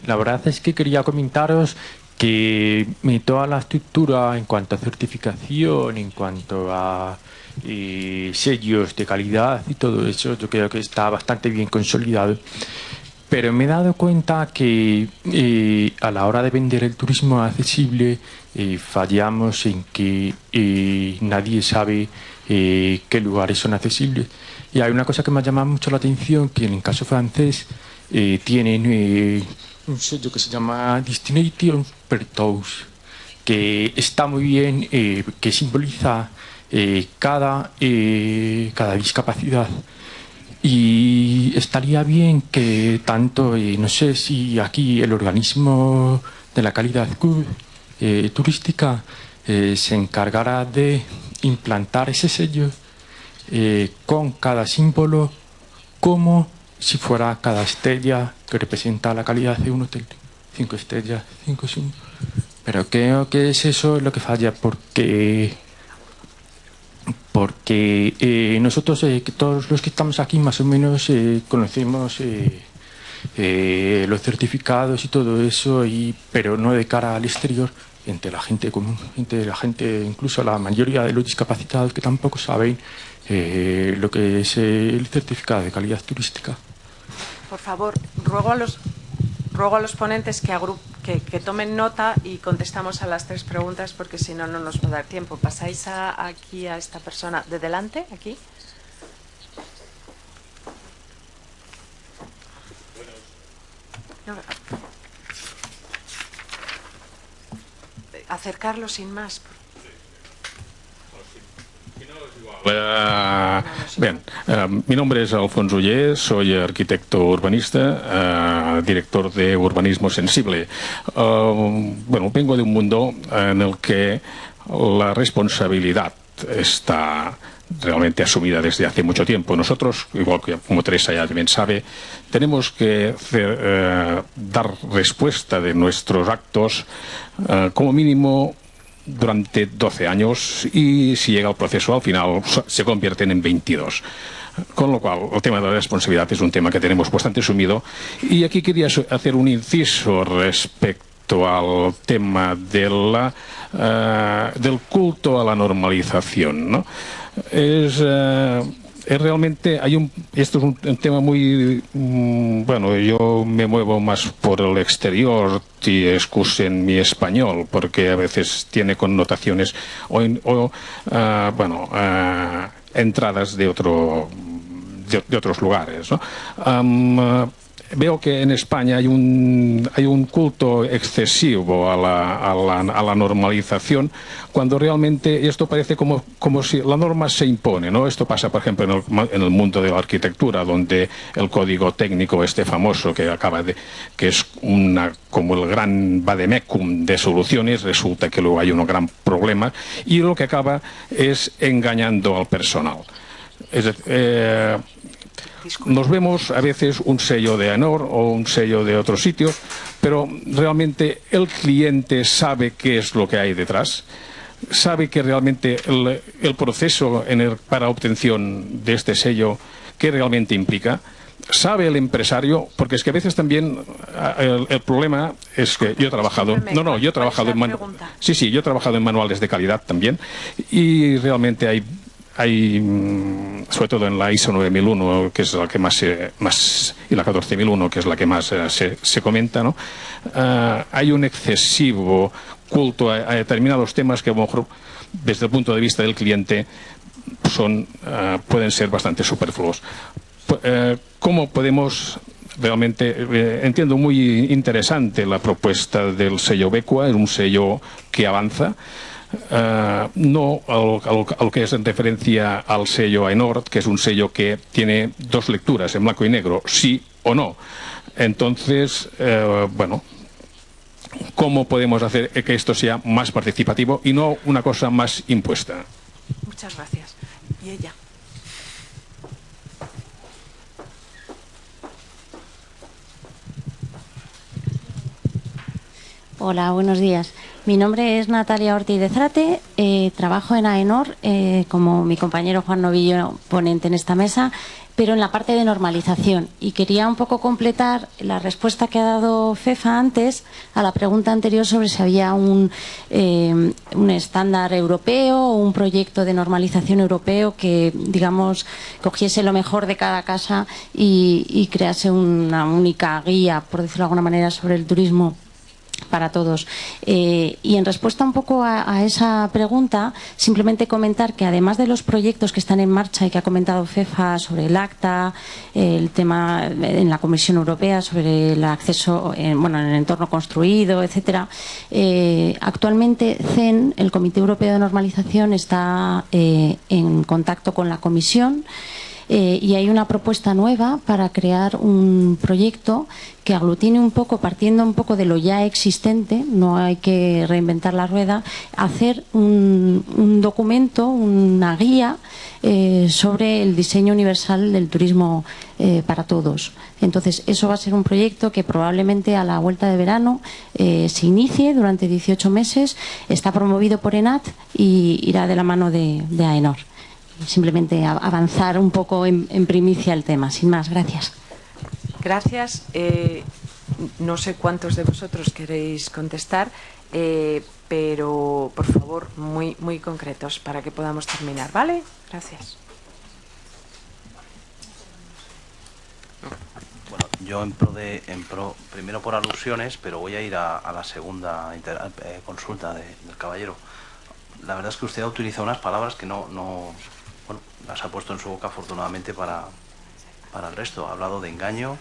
[SPEAKER 12] la verdad es que quería comentaros que toda la estructura en cuanto a certificación, en cuanto a sellos de calidad y todo eso, yo creo que está bastante bien consolidado. Pero me he dado cuenta que a la hora de vender el turismo accesible fallamos en que nadie sabe qué lugares son accesibles. Y hay una cosa que me ha llamado mucho la atención, que en el caso francés tienen un sello que se llama Destination per Tous, que está muy bien, que simboliza cada discapacidad. Y estaría bien que tanto, no sé si aquí el organismo de la calidad turística se encargara de implantar ese sello con cada símbolo como si fuera cada estrella que representa la calidad de un hotel. 5 estrellas, 5 símbolos. Pero creo que es eso lo que falla, porque nosotros, todos los que estamos aquí, más o menos conocemos los certificados y todo eso, pero no de cara al exterior. entre la gente común, entre la gente, incluso la mayoría de los discapacitados que tampoco saben lo que es el certificado de calidad turística.
[SPEAKER 2] Por favor, ruego a los ponentes que tomen nota y contestamos a las 3 preguntas, porque si no, no nos va a dar tiempo. Pasáis aquí a esta persona de delante, aquí. Acercarlo sin más.
[SPEAKER 13] Bien, mi nombre es Alfonso Oller, soy arquitecto urbanista, director de Urbanismo Sensible. Bueno, vengo de un mundo en el que la responsabilidad está realmente asumida desde hace mucho tiempo. Nosotros, igual que como Teresa ya bien sabe, tenemos que dar respuesta de nuestros actos como mínimo durante 12 años, y si llega el proceso al final se convierten en 22. Con lo cual, el tema de la responsabilidad es un tema que tenemos bastante asumido, y aquí quería hacer un inciso respecto al tema de del culto a la normalización, ¿no? Es realmente esto es un tema muy bueno, yo me muevo más por el exterior, y excusen mi español, porque a veces tiene connotaciones entradas de otros lugares, ¿no? Veo que en España hay un culto excesivo a la normalización, cuando realmente esto parece como si la norma se impone, ¿no? Esto pasa, por ejemplo, en el mundo de la arquitectura, donde el código técnico famoso que es como el gran vademecum de soluciones, resulta que luego hay un gran problema, y lo que acaba es engañando al personal. Es decir, nos vemos a veces un sello de AENOR o un sello de otro sitio, pero realmente el cliente sabe qué es lo que hay detrás, sabe que realmente el proceso para obtención de este sello, qué realmente implica, sabe el empresario, porque es que a veces también el problema es que yo he trabajado yo he trabajado en manuales de calidad también, y realmente hay sobre todo en la ISO 9001, que es la que más y la 14001, que es la que más se comenta, ¿no? Hay un excesivo culto a determinados temas que a lo mejor desde el punto de vista del cliente pueden ser bastante superfluos. ¿Cómo podemos realmente? Entiendo muy interesante la propuesta del sello Becua, es un sello que avanza. No al que es en referencia al sello AENOR, que es un sello que tiene 2 lecturas, en blanco y negro, sí o no. Entonces, bueno, ¿cómo podemos hacer que esto sea más participativo y no una cosa más impuesta?
[SPEAKER 2] Muchas gracias. ¿Y ella?
[SPEAKER 14] Hola, buenos días. Mi nombre es Natalia Ortiz de Zárate, trabajo en AENOR como mi compañero Juan Novillo, ponente en esta mesa, pero en la parte de normalización. Y quería un poco completar la respuesta que ha dado Fefa antes a la pregunta anterior sobre si había un estándar europeo o un proyecto de normalización europeo que, digamos, cogiese lo mejor de cada casa y crease una única guía, por decirlo de alguna manera, sobre el turismo para todos. Y en respuesta un poco a esa pregunta, simplemente comentar que además de los proyectos que están en marcha y que ha comentado Fefa sobre el ACTA, el tema en la Comisión Europea sobre el acceso en el entorno construido, etcétera, actualmente CEN, el Comité Europeo de Normalización, está en contacto con la Comisión. Y hay una propuesta nueva para crear un proyecto que aglutine un poco, partiendo un poco de lo ya existente, no hay que reinventar la rueda, hacer un documento, una guía sobre el diseño universal del turismo para todos. Entonces, eso va a ser un proyecto que probablemente a la vuelta de verano se inicie durante 18 meses, está promovido por ENAT y irá de la mano de AENOR. Simplemente avanzar un poco en primicia el tema. Sin más, gracias.
[SPEAKER 2] Gracias. No sé cuántos de vosotros queréis contestar. pero por favor muy concretos para que podamos terminar, ¿vale? Gracias.
[SPEAKER 3] Bueno, yo primero por alusiones, pero voy a ir a la segunda consulta del caballero. La verdad es que usted ha utilizado unas palabras que bueno, las ha puesto en su boca afortunadamente para el resto. Ha hablado de engaño,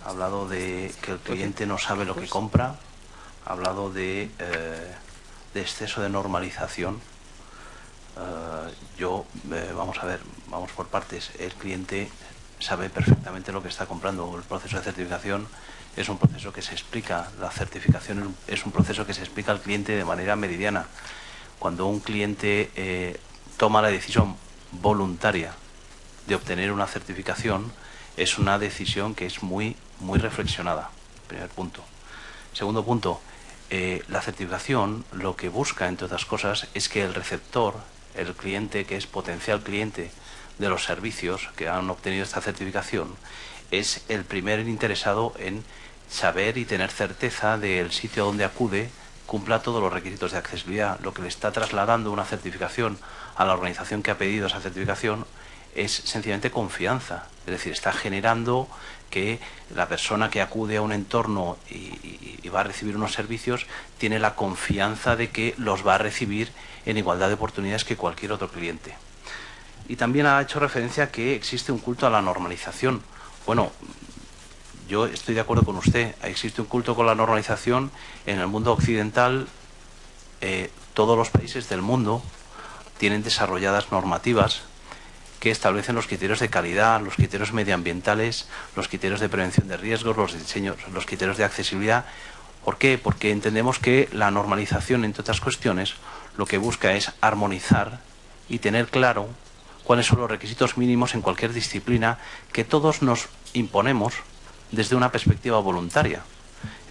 [SPEAKER 3] ha hablado de que el cliente no sabe lo que compra, ha hablado de exceso de normalización. Vamos a ver, vamos por partes. El cliente sabe perfectamente lo que está comprando. El proceso de certificación es un proceso que se explica, la certificación es un proceso que se explica al cliente de manera meridiana. Cuando un cliente toma la decisión voluntaria de obtener una certificación, es una decisión que es muy reflexionada. Primer punto. Segundo punto, la certificación lo que busca, entre otras cosas, es que el receptor, el cliente que es potencial cliente de los servicios que han obtenido esta certificación, es el primer interesado en saber y tener certeza del sitio donde acude cumpla todos los requisitos de accesibilidad. Lo que le está trasladando una certificación a la organización que ha pedido esa certificación es sencillamente confianza. Es decir, está generando que la persona que acude a un entorno y va a recibir unos servicios tiene la confianza de que los va a recibir en igualdad de oportunidades que cualquier otro cliente. Y también ha hecho referencia a que existe un culto a la normalización. Bueno, yo estoy de acuerdo con usted. Existe un culto con la normalización en el mundo occidental. Todos los países del mundo tienen desarrolladas normativas que establecen los criterios de calidad, los criterios medioambientales, los criterios de prevención de riesgos, los criterios de accesibilidad. ¿Por qué? Porque entendemos que la normalización, entre otras cuestiones, lo que busca es armonizar y tener claro cuáles son los requisitos mínimos en cualquier disciplina que todos nos imponemos desde una perspectiva voluntaria.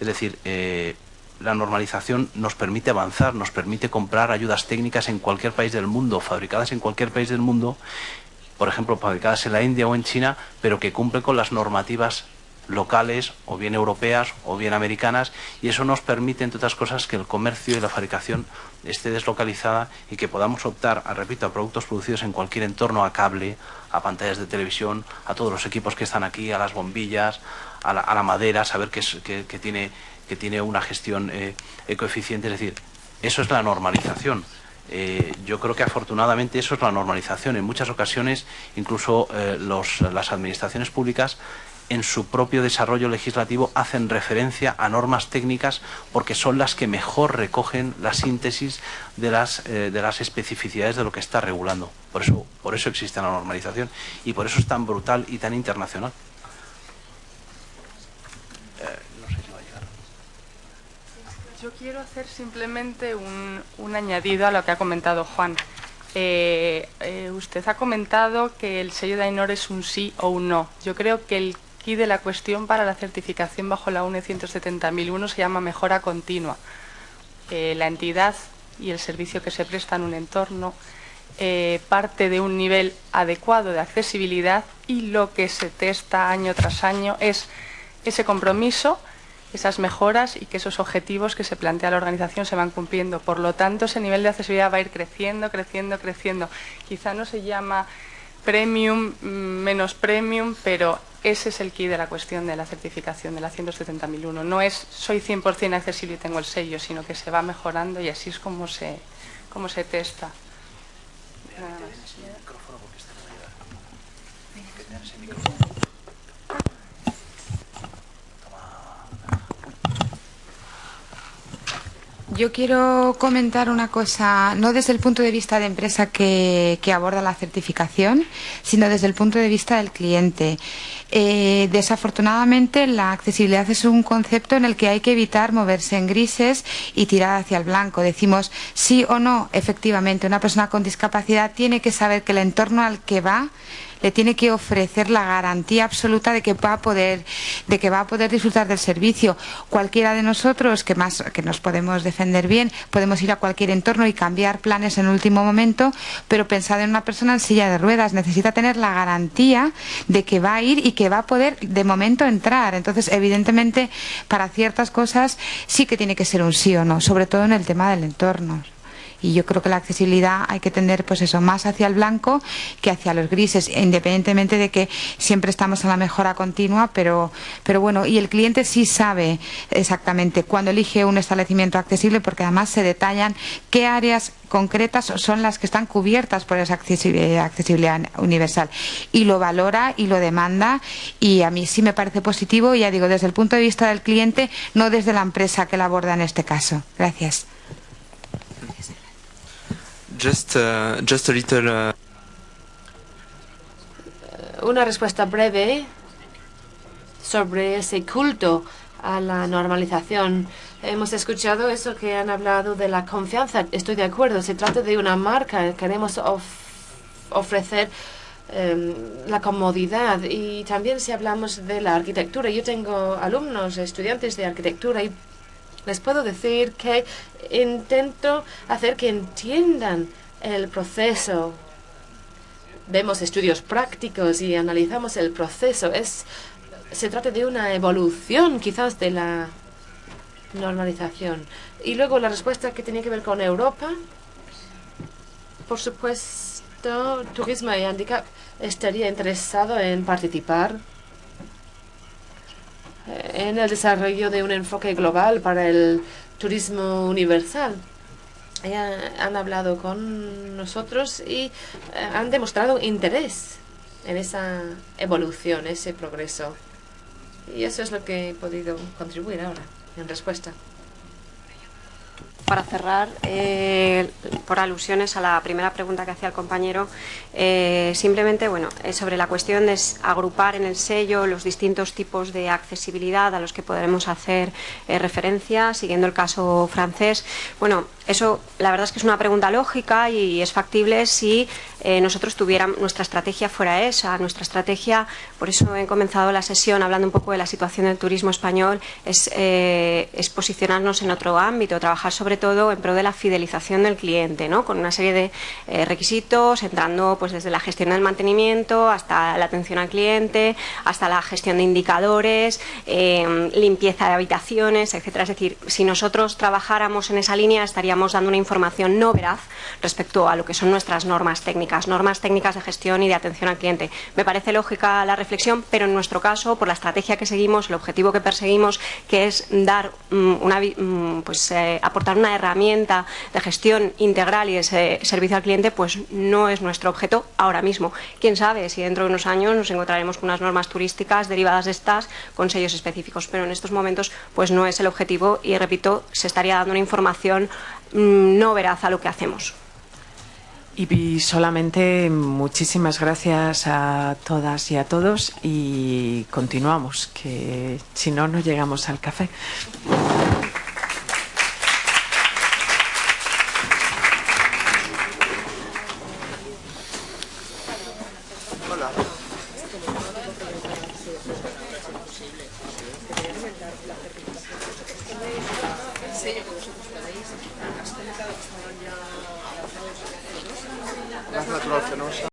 [SPEAKER 3] Es decir, la normalización nos permite avanzar, nos permite comprar ayudas técnicas en cualquier país del mundo, fabricadas en cualquier país del mundo, por ejemplo, fabricadas en la India o en China, pero que cumplen con las normativas locales, o bien europeas, o bien americanas, y eso nos permite, entre otras cosas, que el comercio y la fabricación esté deslocalizada y que podamos optar, repito, a productos producidos en cualquier entorno, a cable, a pantallas de televisión, a todos los equipos que están aquí, a las bombillas, a la madera, saber que tiene una gestión ecoeficiente. Es decir, eso es la normalización. Yo creo que afortunadamente eso es la normalización. En muchas ocasiones, incluso las administraciones públicas, en su propio desarrollo legislativo, hacen referencia a normas técnicas porque son las que mejor recogen la síntesis de las especificidades de lo que está regulando. Por eso existe la normalización y por eso es tan brutal y tan internacional. No sé si va a llegar.
[SPEAKER 4] Yo quiero hacer simplemente un añadido a lo que ha comentado Juan. Usted ha comentado que el sello de AENOR es un sí o un no. Yo creo que el quid de la cuestión para la certificación bajo la UNE 170.001 se llama mejora continua. La entidad y el servicio que se presta en un entorno parte de un nivel adecuado de accesibilidad y lo que se testa año tras año es ese compromiso, esas mejoras y que esos objetivos que se plantea la organización se van cumpliendo. Por lo tanto, ese nivel de accesibilidad va a ir creciendo. Quizá no se llama premium, menos premium, pero ese es el quid de la cuestión de la certificación de la 170.001. No es soy 100% accesible y tengo el sello, sino que se va mejorando y así es como se testa. Nada más.
[SPEAKER 5] Yo quiero comentar una cosa, no desde el punto de vista de empresa que aborda la certificación, sino desde el punto de vista del cliente. Desafortunadamente, la accesibilidad es un concepto en el que hay que evitar moverse en grises y tirar hacia el blanco. Decimos sí o no, efectivamente, una persona con discapacidad tiene que saber que el entorno al que va le tiene que ofrecer la garantía absoluta de que va a poder disfrutar del servicio. Cualquiera de nosotros que nos podemos defender bien, podemos ir a cualquier entorno y cambiar planes en último momento, pero pensad en una persona en silla de ruedas, necesita tener la garantía de que va a ir y que va a poder de momento entrar. Entonces, evidentemente, para ciertas cosas sí que tiene que ser un sí o no, sobre todo en el tema del entorno. Y yo creo que la accesibilidad hay que tender, pues eso, más hacia el blanco que hacia los grises, independientemente de que siempre estamos en la mejora continua, pero bueno, y el cliente sí sabe exactamente cuándo elige un establecimiento accesible, porque además se detallan qué áreas concretas son las que están cubiertas por esa accesibilidad universal, y lo valora y lo demanda, y a mí sí me parece positivo, ya digo, desde el punto de vista del cliente, no desde la empresa que la aborda en este caso. Gracias.
[SPEAKER 6] Just a little.
[SPEAKER 7] Una respuesta breve sobre ese culto a la normalización. Hemos escuchado eso que han hablado de la confianza. Estoy de acuerdo. Se trata de una marca. Queremos ofrecer la comodidad. Y también si hablamos de la arquitectura. Yo tengo alumnos, estudiantes de arquitectura, y les puedo decir que intento hacer que entiendan el proceso. Vemos estudios prácticos y analizamos el proceso. Se trata de una evolución quizás de la normalización. Y luego la respuesta que tenía que ver con Europa. Por supuesto, Turismo y Handicap estaría interesado en participar en el desarrollo de un enfoque global para el turismo universal. Han hablado con nosotros y han demostrado interés en esa evolución, ese progreso. Y eso es lo que he podido contribuir ahora en respuesta.
[SPEAKER 1] Para cerrar, por alusiones a la primera pregunta que hacía el compañero, simplemente, bueno, sobre la cuestión de agrupar en el sello los distintos tipos de accesibilidad a los que podremos hacer referencia, siguiendo el caso francés. Bueno, eso la verdad es que es una pregunta lógica y es factible si nosotros tuviéramos, nuestra estrategia fuera esa. Nuestra estrategia, por eso he comenzado la sesión hablando un poco de la situación del turismo español, es posicionarnos en otro ámbito, trabajar sobre todo en pro de la fidelización del cliente, ¿no? Con una serie de requisitos, entrando pues desde la gestión del mantenimiento hasta la atención al cliente, hasta la gestión de indicadores, limpieza de habitaciones, etcétera. Es decir, si nosotros trabajáramos en esa línea, estaríamos dando una información no veraz respecto a lo que son nuestras normas técnicas de gestión y de atención al cliente. Me parece lógica la reflexión, pero en nuestro caso, por la estrategia que seguimos, el objetivo que perseguimos, que es dar aportar una herramienta de gestión integral y de servicio al cliente, pues no es nuestro objeto ahora mismo. Quién sabe si dentro de unos años nos encontraremos con unas normas turísticas derivadas de estas con sellos específicos, pero en estos momentos pues no es el objetivo y, repito, se estaría dando una información no veraz a lo que hacemos.
[SPEAKER 2] Y solamente muchísimas gracias a todas y a todos, y continuamos, que si no, no llegamos al café.
[SPEAKER 15] Natural fenosa.